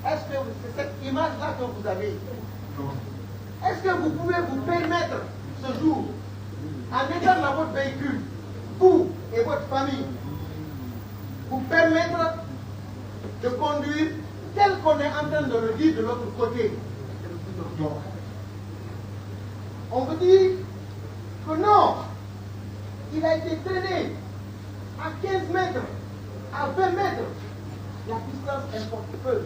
Est-ce que c'est cette image-là que vous avez? Non. Est-ce que vous pouvez vous permettre ce jour, en étant dans votre véhicule, vous et votre famille, vous permettre de conduire tel qu'on est en train de le dire de l'autre côté? Non. On vous dit que non, il a été traîné à 15 mètres, à 20 mètres. La distance importe peu,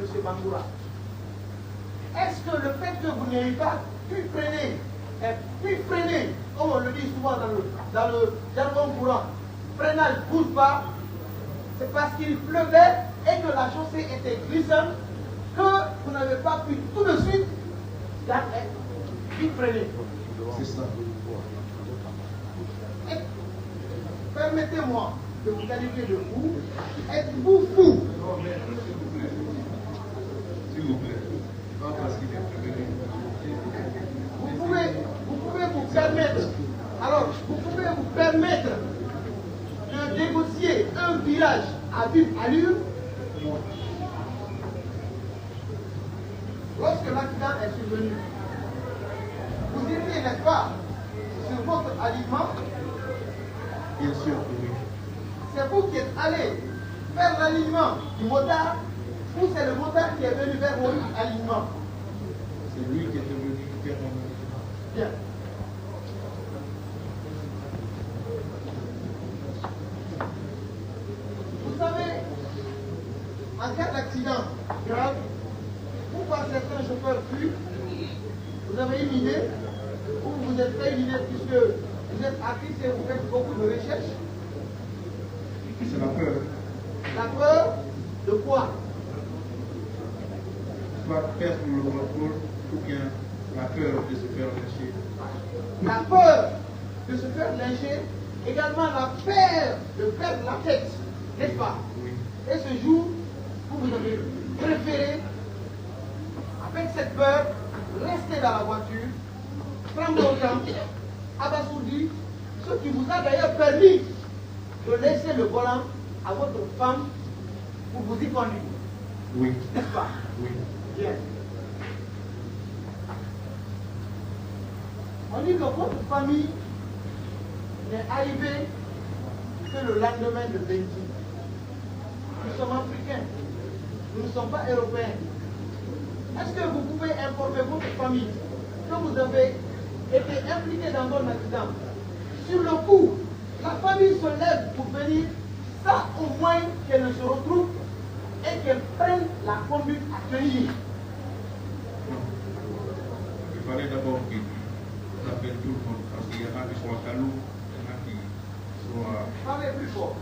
M. Bangoura. Est-ce que le fait que vous n'ayez pas pu freiner, comme on le dit souvent dans le jargon courant, freinage bouge pas, c'est parce qu'il pleuvait et que la chaussée était glissante que vous n'avez pas pu tout de suite freiner. C'est ça. Permettez-moi de vous qualifier de fou. Êtes-vous fou? S'il vous plaît. Pas parce qu'il est prévenu. Vous pouvez vous permettre. Alors, vous pouvez vous permettre de négocier un virage à vive allure. Lorsque l'accident est survenu, vous étiez, n'est-ce pas, sur votre alignement? Bien sûr que oui. C'est vous qui êtes allé vers l'alignement du motard ou c'est le motard qui est venu vers votre alignement? C'est lui qui est venu faire mon alignement. Bien. Vous savez, en cas d'accident grave, ou par certains chauffeurs fuient, vous avez une idée, ou vous êtes fait une idée puisque vous êtes artiste et vous faites beaucoup de recherches? C'est la peur. La peur de quoi? Soit perdre le contrôle ou bien la peur de se faire lyncher. La peur de se faire lyncher, également la peur de perdre la tête, n'est-ce pas? Oui. Et ce jour, vous avez préféré, avec cette peur, rester dans la voiture, prendre le temps, abasourdi, ce qui vous a d'ailleurs permis de laisser le volant à votre femme pour vous y conduire. Oui. N'est-ce pas? Oui. Bien. On dit que votre famille n'est arrivée que le lendemain de Benji. Nous sommes africains. Nous ne sommes pas européens. Est-ce que vous pouvez informer votre famille que vous avez été impliqué dans un accident? Sur le coup, la famille se lève pour venir, ça au moins qu'elle ne se retrouve et qu'elle prenne la conduite à tenir. Il fallait d'abord qu'il appelle tout le monde parce qu'il y en a qui sont à Kalou, il y en a qui sont à... Parlez plus fort.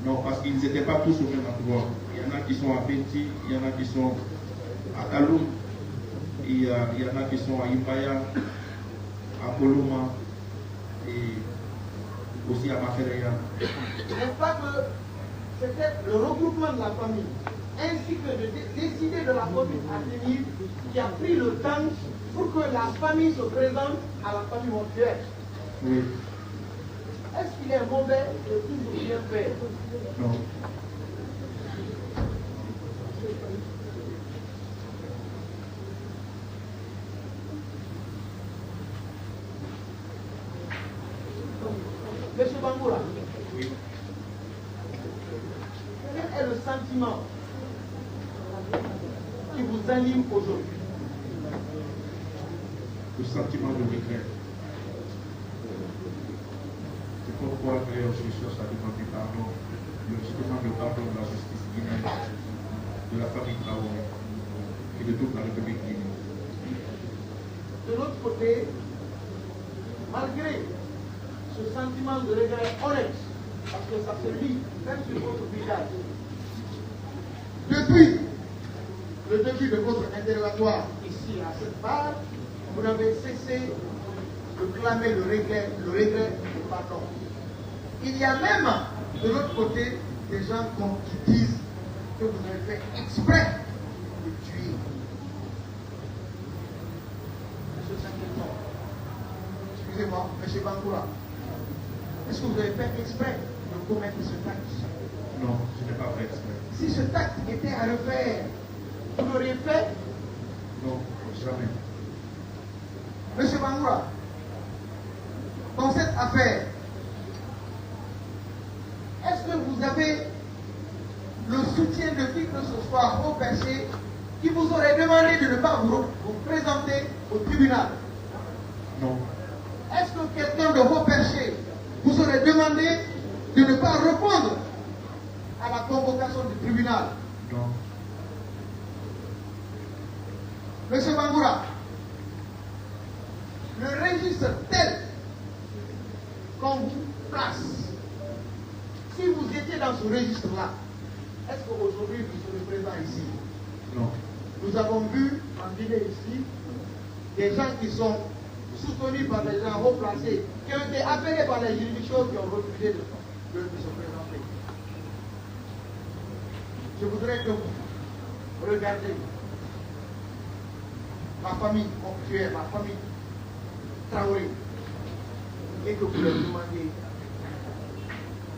Non, parce qu'ils n'étaient pas tous au même endroit. Il y en a qui sont à Benti, il y en a qui sont à Taloum, il y en a qui sont à Imbaya, à Koloma et aussi à Mafereya. N'est-ce pas que c'était le regroupement de la famille ainsi que de décider de la commune à tenir qui a pris le temps pour que la famille se présente à la famille mortuaire? Oui. Est-ce qu'il est mauvais de toujours bien faire? Non. Monsieur Bangoura, Oui. quel est le sentiment qui vous anime aujourd'hui? Le sentiment de regret. C'est pourquoi d'ailleurs je cherche à demander pardon, je demande le pardon de la justice guinéenne, de la famille Traoré et de toute la République guinéenne. De l'autre côté, malgré ce sentiment de regret honnête, parce que ça se lit même sur votre visage, depuis le début de votre interrogatoire ici à cette barre, vous n'avez cessé de clamer le regret du pardon. Il y a même de l'autre côté des gens qui disent que vous avez fait exprès de tuer. Monsieur Saint-Quentin, excusez-moi, monsieur Bangoura, est-ce que vous avez fait exprès de commettre ce acte? Non, je n'ai pas fait exprès. Si cet acte était à refaire, vous l'auriez fait? Non, jamais. Monsieur Bangoura, dans cette affaire, est-ce que vous avez le soutien de qui que ce soit au perché qui vous aurait demandé de ne pas vous présenter au tribunal? Non. Est-ce que quelqu'un de vos perchés vous aurait demandé de ne pas répondre à la convocation du tribunal? Non. Monsieur Bangoura, le registre tel qu'on vous place, si vous étiez dans ce registre-là, est-ce qu'aujourd'hui vous serez présent ici? Non. Nous avons vu en Guinée ici des gens qui sont soutenus par des gens haut placés, qui ont été appelés par les juridictions qui ont refusé de se présenter. Je voudrais que vous regardiez ma famille mortuaire, ma famille Traoré, et que vous leur demandiez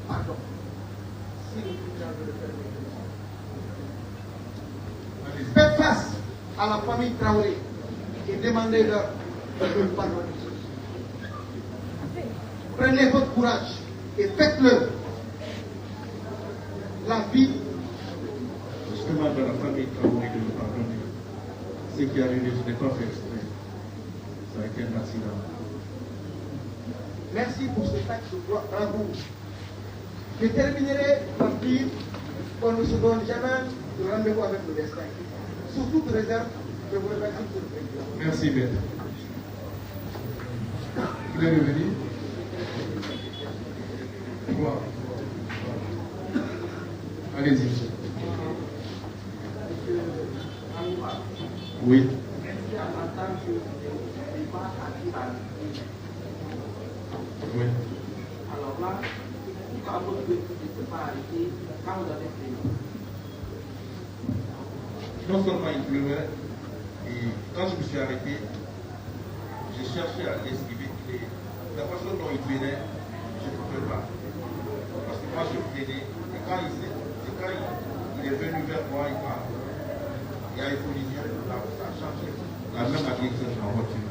pardon. Si le tribunal veut le permettre. Faites face à la famille Traoré et demandez-leur de le pardonner. Prenez votre courage et faites-le. La vie. Je demande à la famille Traoré de me pardonner. Ce qui est arrivé, je n'ai pas fait exprès. Ça a été un accident. Merci pour ce acte de bravo. Je terminerai par dire qu'on ne se donne jamais de rendez-vous avec le destin. Sous toute réserve, je vous remercie pour le président. Merci, maître. Vous voulez revenir? Wow. Allez-y, monsieur. Oui. Oui. Alors là, pourquoi votre véhicule ne s'est pas arrêté quand vous avez fait? Non seulement il pleuvait, et quand je me suis arrêté, j'ai cherché à esquiver la façon dont il venait, je ne pouvais pas. Parce que moi je freinais, et quand il est venu vers moi, il y a une collision, là, ça a changé. La même direction en voiture.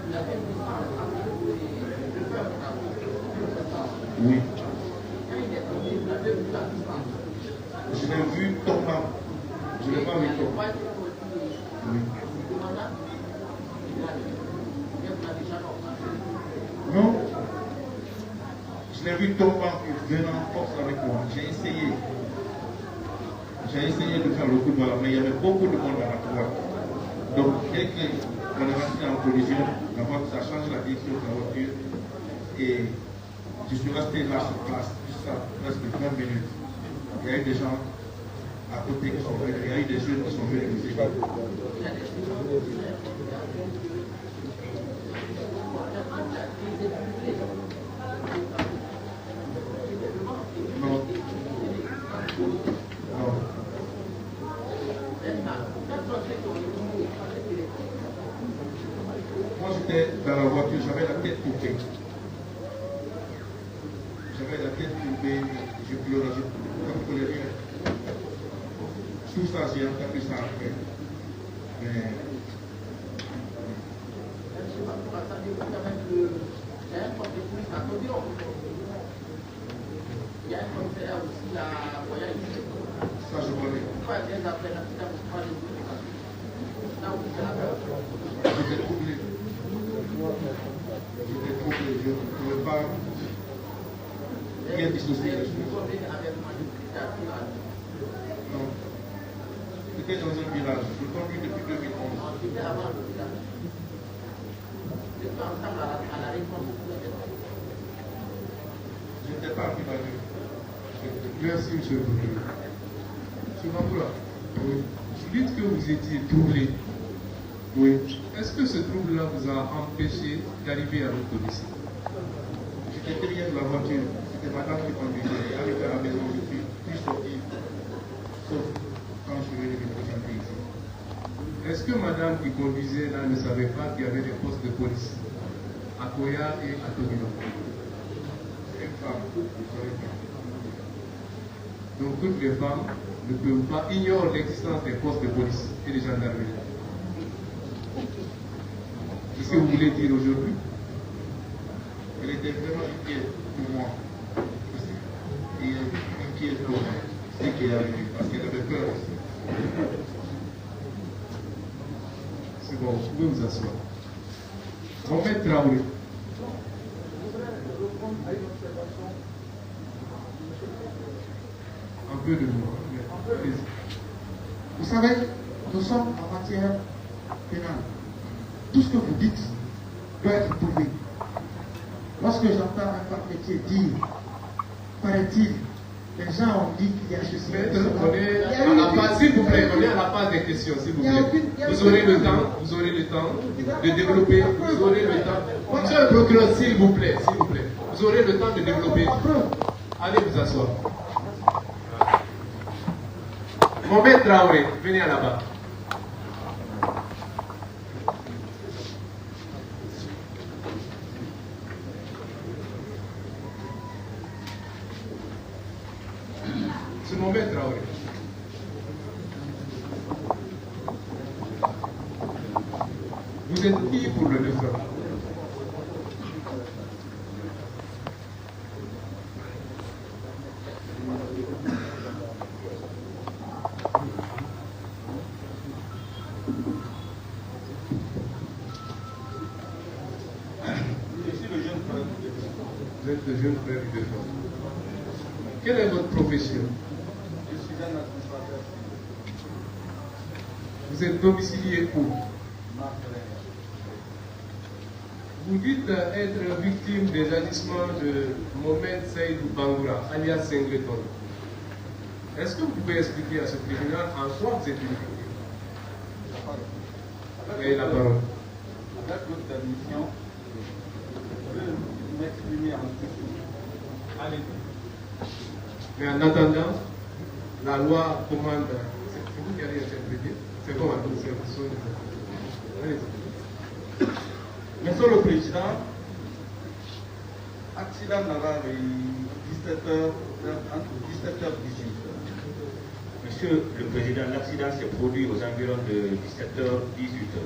Oui. Je l'ai vu tombant. Je ne l'ai pas vu tombant. Oui. Non. Je l'ai vu tombant et venant en force avec moi. J'ai essayé de faire le coup de volant, mais il y avait beaucoup de monde à la droite. Donc, dès qu'on est rentré en collision, la voiture, ça change la direction de la voiture. Et je suis resté là sur place, presque 20 minutes. Il y a eu des gens à côté qui sont venus, il y a eu des jeunes qui sont venus nous aider. Non. Moi j'étais dans la voiture, j'avais la tête coupée. J'avais la tête coupée, je pleurais, je ne comprenais rien. Tout ça, j'ai entendu ça après. Mais... Il y a un commissariat aussi à Royal. Ça, je connais. J'étais troublé. J'étais troublé. Je ne pouvais pas bien dissocier les choses. Non. J'étais dans un village. Je conduis depuis 2011. Je n'étais pas arrivé à lui. Merci, M. le procureur. M. Bangoura, vous dites que vous étiez troublé. Oui. Est-ce que ce trouble-là vous a empêché d'arriver à votre domicile? J'étais derrière la voiture. C'était madame qui conduisait. Arrivé à la maison, je suis plus sorti. Sauf quand je suis venu me présenter ici. Est-ce que madame qui conduisait là ne savait pas qu'il y avait des postes de police à Koya et à Togino? C'est une femme, je savais bien. Donc toutes les femmes ne peuvent pas ignorer l'existence des postes de police et de gendarmerie. C'est ce que vous voulez dire aujourd'hui? Elle était vraiment inquiète pour moi. Et inquiète pour ce qui est arrivé, parce qu'elle avait peur aussi. C'est bon, vous pouvez vous asseoir. Mohamed Traoré. Un peu de moi. Vous savez, nous sommes en matière pénale. Tout ce que vous dites doit être prouvé. Lorsque j'entends un parquetier dire, paraît-il, les gens ont dit qu'il y a ceci. Maître, on est à la phase, s'il vous plaît, on est à la phase des questions, s'il vous plaît. Vous aurez le temps de développer, vous aurez le temps. Monsieur le procureur, s'il vous plaît, vous aurez le temps de développer. Allez vous asseoir. Mohamed Traoré, venez à la barre. C'est Mohamed Traoré. Vous êtes qui pour le 9 ans? Vous êtes le jeune frère du défunt. Quelle est votre profession? Je suis un administrateur. Vous êtes domicilié où? Vous dites être victime des agissements de Mohamed Seydou Bangoura, alias Singleton. Est-ce que vous pouvez expliquer à ce tribunal en quoi vous êtes une victime? Et la parole. Avec votre permission, je vais m'exprimer en question. Allez. Mais en attendant, la loi commande. C'est vous qui allez interpréter. C'est bon, allez-y. Monsieur le Président, accident naval 17h, entre 17h et 18h. Monsieur le Président, l'accident s'est produit aux environs de 17h, 18h.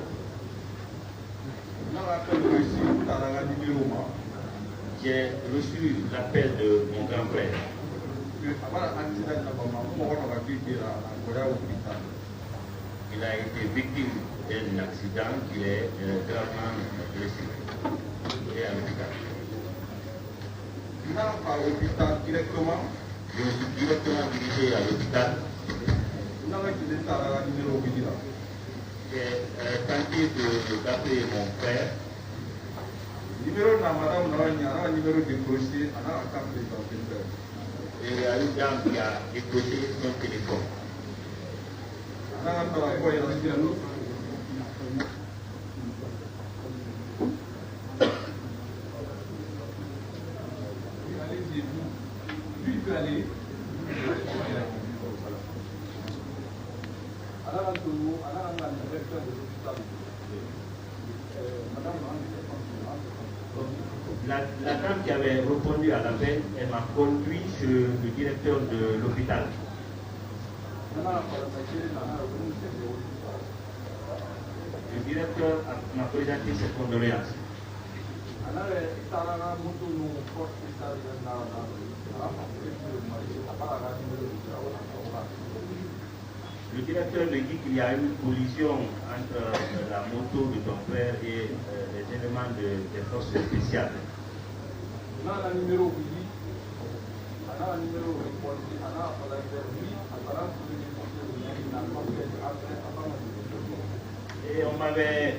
J'ai reçu l'appel de mon grand frère. Il a été victime d'un accident, il est gravement blessé. Il est à l'hôpital. Je me suis directement dirigé à l'hôpital. J'ai tenté d'appeler mon frère. il y a une dame qui a déposé son téléphone. Lui, il peut aller. La dame qui avait répondu à l'appel, elle m'a conduit chez le directeur de l'hôpital. Le directeur m'a présenté ses condoléances. Le directeur me dit qu'il y a eu une collision entre la moto de ton frère et les éléments des forces spéciales. Et on m'avait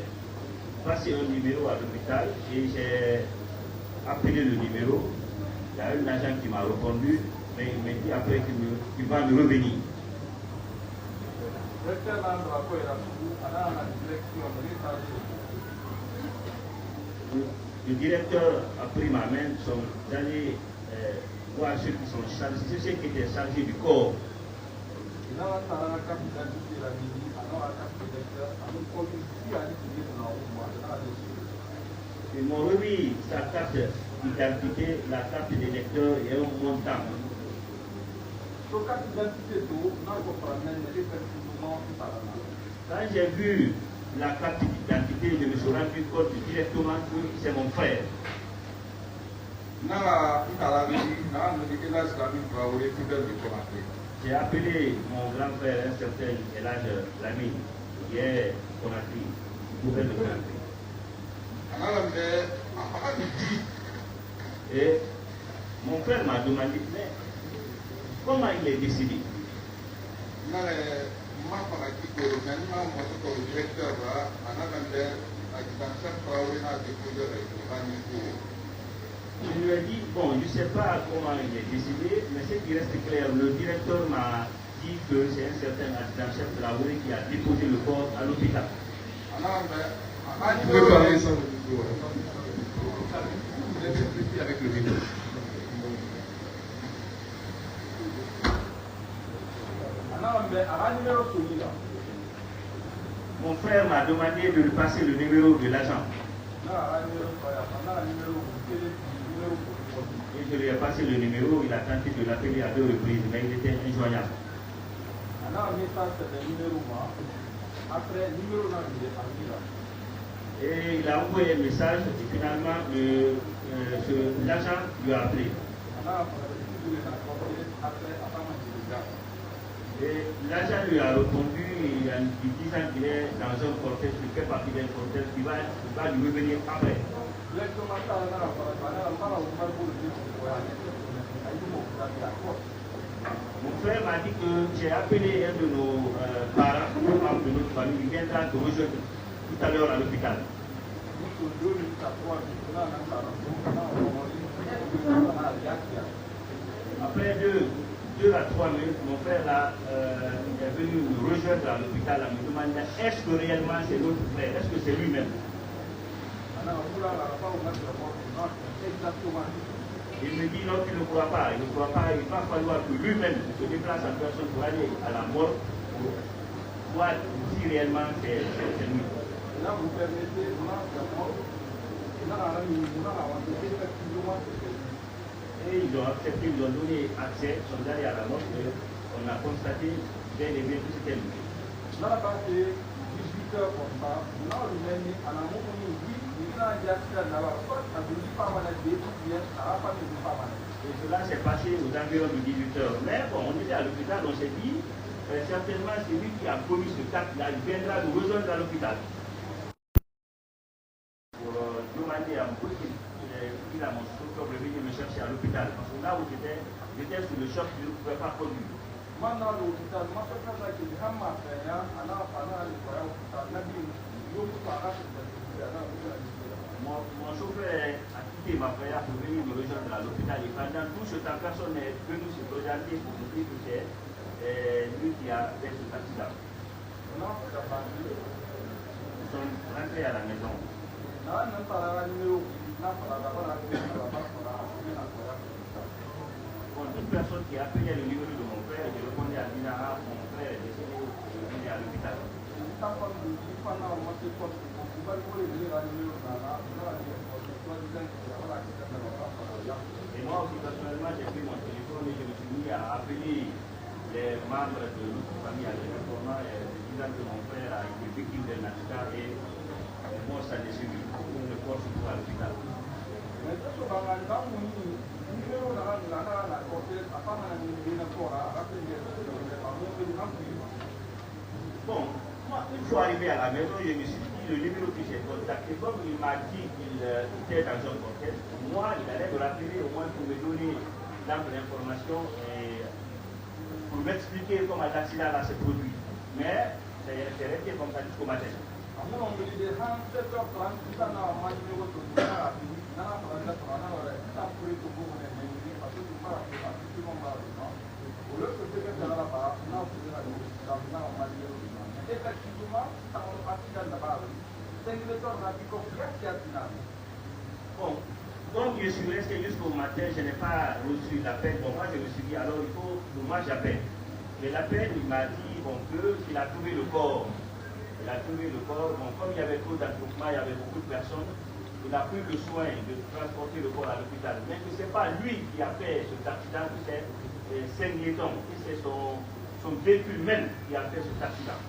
passé un numéro à l'hôpital et j'ai appelé le numéro. Il y a un agent qui m'a répondu, mais il m'a dit après qu'il va me revenir. Le directeur a pris ma main, sont allés voir ceux qui sont chargés, ceux qui étaient chargés du corps. Ils m'ont remis sa carte d'identité, la carte d'électeur et un montant. Quand j'ai vu la carte d'identité, je me suis rendu compte directement que c'est mon frère. J'ai appelé mon grand frère, un certain Elhadj Lamine, qui est Conakry, gouverneur de Conakry. Et mon frère m'a demandé, mais comment il est décidé? Je lui ai dit, bon, je ne sais pas comment il est décidé, mais ce qui reste clair, le directeur m'a dit que c'est un certain adjudant-chef Traoré qui a déposé le corps à l'hôpital. Vous pouvez parler sans le micro. Vous êtes petit avec le micro. Mon frère m'a demandé de lui passer le numéro de l'agent. Et je lui ai passé le numéro, il a tenté de l'appeler à 2 reprises, mais il était injoignable. Et il a envoyé un message et finalement l'agent lui a appelé. Et l'agent lui a répondu en lui disant qu'il est dans un cortège, qu'il fait partie d'un cortège qui va lui revenir après. Mon frère m'a dit que j'ai appelé un de nos parents, un membre de notre famille, il viendra te rejoindre tout à l'heure à l'hôpital. Après 2 à 3 minutes, mon frère là, est venu me rejoindre à l'hôpital en me demandant est-ce que réellement c'est notre frère, est-ce que c'est lui-même? Il me dit non, tu ne crois pas, il ne croit pas, il va falloir que lui-même se déplace en personne pour aller à la mort pour voir si réellement c'est lui. Là, vous permettez et ils ont accepté, ils ont donné accès, ils sont allés à la mort et on a constaté bel et bien que c'était lui. Là, à partir de 18h comme ça, on a lui-même à la mort, et cela s'est passé aux environs de 18h. Mais bon, on était à l'hôpital, on s'est dit, certainement c'est lui qui a commis ce acte-là, il viendra nous rejoindre à l'hôpital. Pour demander à mon fils qu'il a mon chauffeur de venir me chercher à l'hôpital. Parce que là où j'étais sous le choc, je ne pouvais pas conduire. Maintenant, l'hôpital, moi, je fais ça que je n'ai pas fait, mon chauffeur a quitté ma frère pour venir me rejoindre à l'hôpital. Et pendant tout ce temps, personne n'est venu se présenter pour me dire que c'est lui qui a fait cet accident. Nous sommes rentrés à la maison. Bon, toute personne qui appelait le numéro de mon frère, je répondais à Dinara, mon frère est décédé, il est à l'hôpital. Et moi aussi, personnellement, j'ai pris mon téléphone et je me suis mis à appeler les membres de notre famille à l'informant disant que mon frère a été victime d'un accident et moi, ça ne suit plus. Le corps se trouve à l'hôpital. Bon, moi, une fois arrivé à la maison, je me suis dit le numéro que j'ai contacté, comme il m'a dit qu'il était dans un cortège, moi, il allait me rappeler au moins pour me donner d'ample d'informations et pour m'expliquer comment l'accident là s'est produit. Mais c'est resté comme ça jusqu'au matin. Bon, donc je suis resté jusqu'au matin, je n'ai pas reçu l'appel. Bon, moi je me suis dit, alors il faut que moi j'appelle. Et l'appel, il m'a dit bon, qu'il a trouvé le corps. Il a trouvé le corps. Bon, comme il y avait trop d'attroupements, il y avait beaucoup de personnes, il a pris le soin de transporter le corps à l'hôpital. Mais ce n'est pas lui qui a fait cet accident, c'est Saint-Guéton. C'est son véhicule même qui a fait cet accident.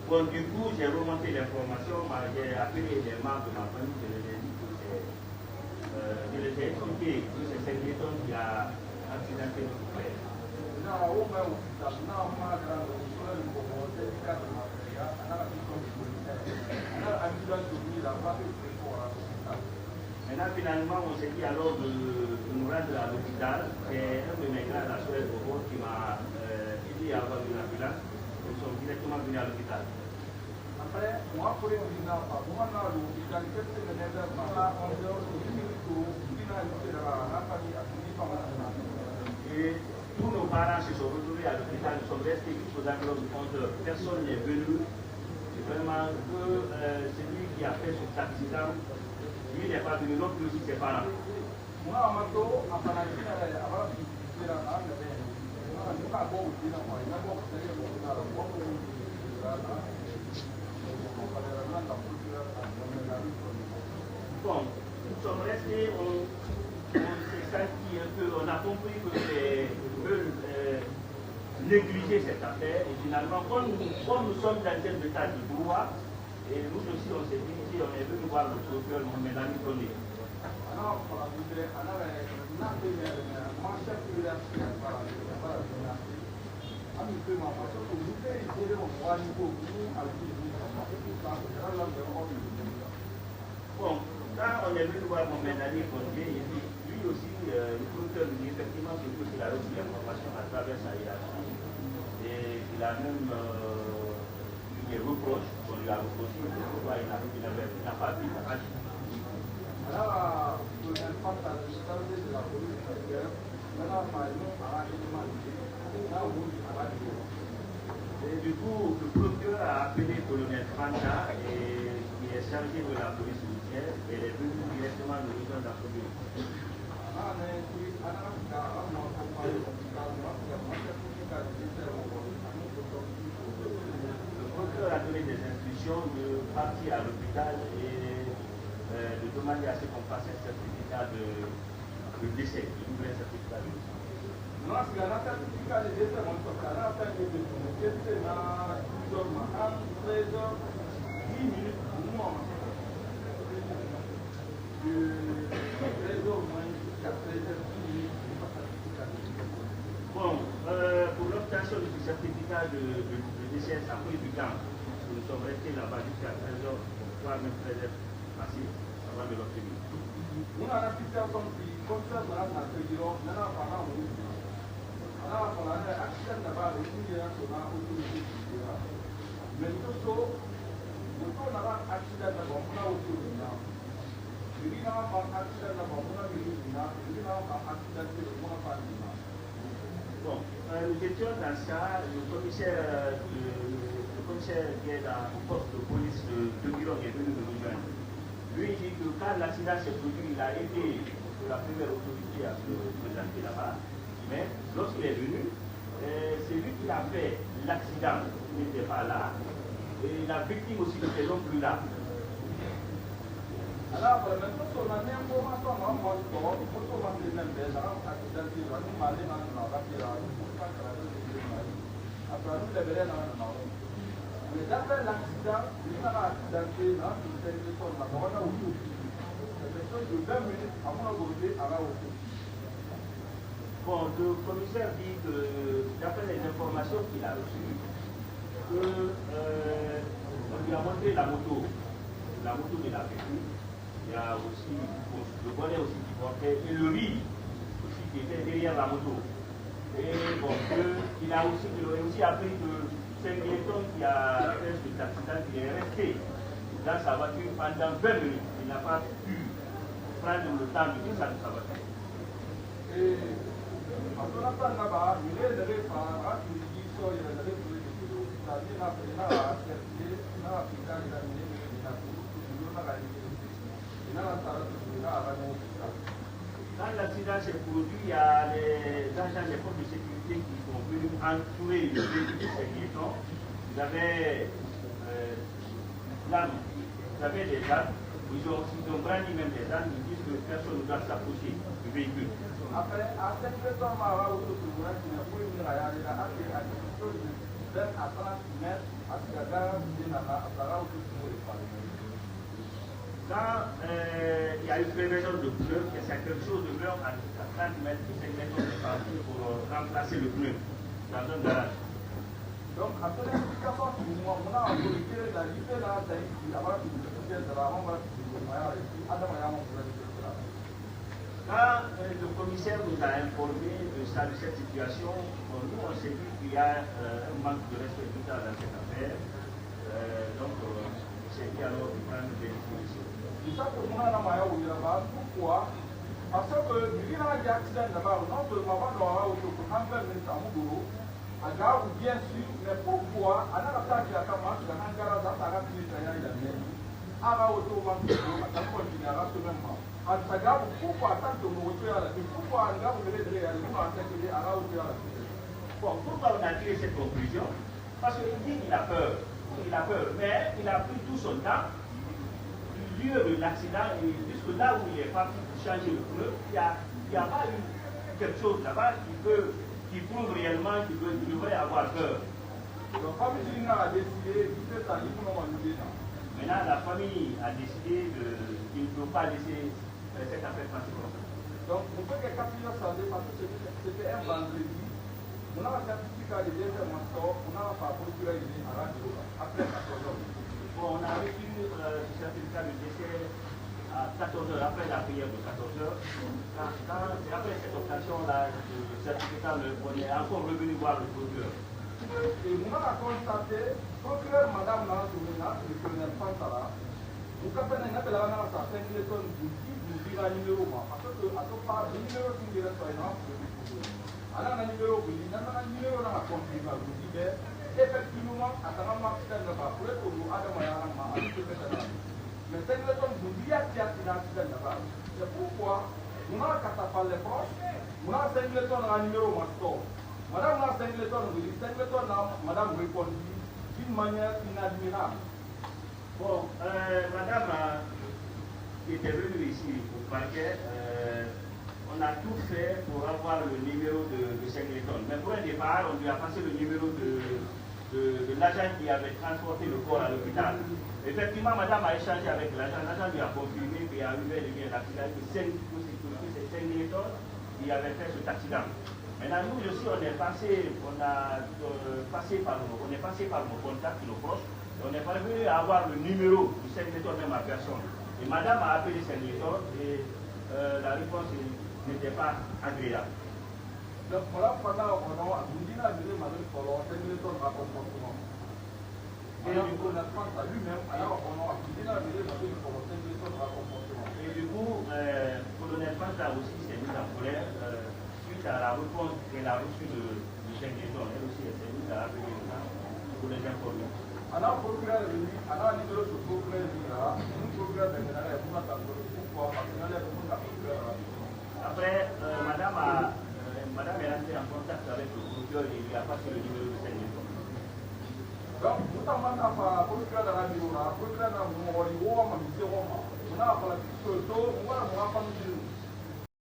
Bon, du coup, j'ai remonté l'information, j'ai appelé les membres de ma famille, je les ai dit que je les ai expliqué que c'est Saint-Guéton qui a accidenté notre frère. Maintenant, finalement, on s'est dit alors de nous rendre à l'hôpital. C'est un de mes grands assureurs qui m'a aidé à avoir une ambulance. Nous sommes directement venus à l'hôpital. Après, moi, pour les et tous nos parents se sont retrouvés à l'hôpital. Nous sommes restés jusqu'aux environs de 11 heures. Personne n'est venu. C'est vraiment que celui qui a fait cet accident, lui n'est pas venu, l'autre aussi ses parents. Bon, nous sommes restés, on s'est senti un peu, on a compris que les veulent négliger cette affaire et finalement, comme nous sommes dans un état de droit, et nous aussi on s'est dit, on est venu voir le procureur Mohamed Ami Toné. Bon, quand on est venu voir Mohamed Ali Toné, lui aussi, le procureur lui dit effectivement qu'il a reçu l'information à travers sa hiérarchie et il a même des reproches qu'on lui a reproché, pourquoi il n'a pas pris sa tâche. Et du coup, le procureur a appelé le colonel Fanta, qui est chargé de la police routière, et elle est venue directement nous rejoindre dans ce bureau. Le procureur a donné des instructions de partir à l'hôpital et de demander à ce qu'on fasse un certificat de décès, de nouvel certificat de décès. Bon, pour l'obtention de ce certificat de décès, ça a pris du temps. Nous sommes restés là-bas jusqu'à 13h, voire même 13h passé avant de l'obtenir. Alors, on a un accident d'abord, et puis il y a un autorité. Mais tout ça, on a un accident d'abord, on a autorité. Il y a un accident d'abord, on a autorité. Il y a un accident d'abord, on a autorité. Bon, nous étions dans ça, le commissaire qui est dans le poste de police de Miron est venu nous rejoindre. Lui, il dit que quand l'accident s'est produit, il a été la première autorité à se présenter là-bas. Mais lorsqu'il est venu, c'est lui qui a fait l'accident, il n'était pas là. Et la victime aussi n'était non plus là. Alors, maintenant, on a une information, on a des mêmes gens, accident, on a demandé dans le nord, après, nous, les bébés dans le nord. Mais d'après l'accident, il y a un accident dans une télévision, on a oublié. C'est quelque chose de 20 minutes avant de voter à la hauteur. Bon, le commissaire dit que, d'après les informations qu'il a reçues, on lui a montré la moto de la véhicule. Il y a aussi le bonnet aussi qui portait, et le riz aussi qui était derrière la moto. Et bon, il aurait aussi appris que c'est Milton qui a fait cet accident, qui est resté dans sa voiture pendant 20 minutes. Il n'a pas pu prendre le temps de descendre de sa voiture. Et en ce moment-là, il est de réparer, il dit ça, il est de réparer, c'est-à-dire qu'il a accepté, il a appliqué, il a mis, il a tout, il a réalisé. Quand l'accident s'est produit, il y a les agents des forces de sécurité qui sont venus entourer le véhicule de ces piétons. Ils avaient des armes, ils ont brandi même des armes, ils disent que personne ne doit s'approcher du véhicule. Après, à cette personne, on va autour qui n'a pas eu une réalité, à quelque chose de 20 à 30 mètres, à ce qu'il y a quand il y a une prévision de pneu, que c'est quelque chose de l'heure à 30 mètres, 5 mètres de partie pour remplacer le pneu dans un garage. Donc, après l'explication, on a autorité la liste là, c'est avant que le de la rampe, quand le commissaire nous a informé de cette situation, nous on s'est dit qu'il y a un manque de respect total dans cette affaire. Donc, c'est dit alors de prendre des dispositions. Pourquoi? Parce que il y a un accident là-bas, non seulement on aura bien sûr, mais pourquoi à la place de la camarade, la Hangara, la Taraki, pourquoi tant que vous pourquoi bon, pourquoi on a tiré cette conclusion? Parce qu'il dit qu'il a peur. Il a peur, mais il a pris tout son temps du lieu de l'accident et jusque là où il est parti changer le pneu, il n'y a pas eu quelque chose là-bas qui prouve réellement qu'il devrait avoir peur. La famille a décidé de faire maintenant, la famille a décidé qu'il ne peut pas laisser cette affaire passer comme ça. Donc, pour que les captures parce que c'était un vendredi, on a un certificat de décès on n'a pas procuré à la après 14 heures. Bon, on a reçu ce certificat de décès à 14 heures, après la prière de 14 heures. Après cette occasion-là, le certificat, on est encore revenu voir le procureur. Et on a constaté, procureur Madame Nansoumina, le colonel Pantala, vous comprenez que la nana a fait une tonne de numéro, parce que à ce pas le numéro qui est référent, alors un numéro qui est numéro dans la confirmation, vous dites effectivement, à ta maman, c'est un pas pour être au Adamaya, mais c'est une tonne vous dites qu'il y a un accident là-bas. C'est pourquoi on a qu'à parler les proches, on a 5 tonnes dans un numéro master. Madame a 5 tonnes, vous dites 5 tonnes, madame répond d'une manière inadmirable. Bon, madame qui était venue ici au parquet, on a tout fait pour avoir le numéro de Singleton. Mais pour un départ, on lui a passé le numéro de l'agent qui avait transporté le corps à l'hôpital. Effectivement, madame a échangé avec l'agent. L'agent lui a confirmé qu'il y a eu l'accident, que c'est Singleton qui avait fait cet accident. Maintenant, nous aussi, on est passé par nos contacts, nos proches. On est parvenu à avoir le numéro du Singleton même à personne. Et madame a appelé Singleton et la réponse n'était pas agréable. Donc voilà, pendant on a dit là, je vais m'aller pour le comportement. Et du coup, la France a lui-même, alors on a dit là, je vais m'aller pour le comportement. Et du coup, colonel France a aussi s'est mis en colère suite à la réponse qu'elle a reçue du chef d'État. Elle aussi s'est mise à appeler pour les informer. Alors, procureur est venu, alors il dit que le procureur est venu là, nous procureur est venu là, il faut pourquoi, parce qu'il y a des procureurs. Après, madame est rentrée en contact avec le procureur et il lui a passé le numéro de cette maison. Donc, tout en mandant par procureur de la ville,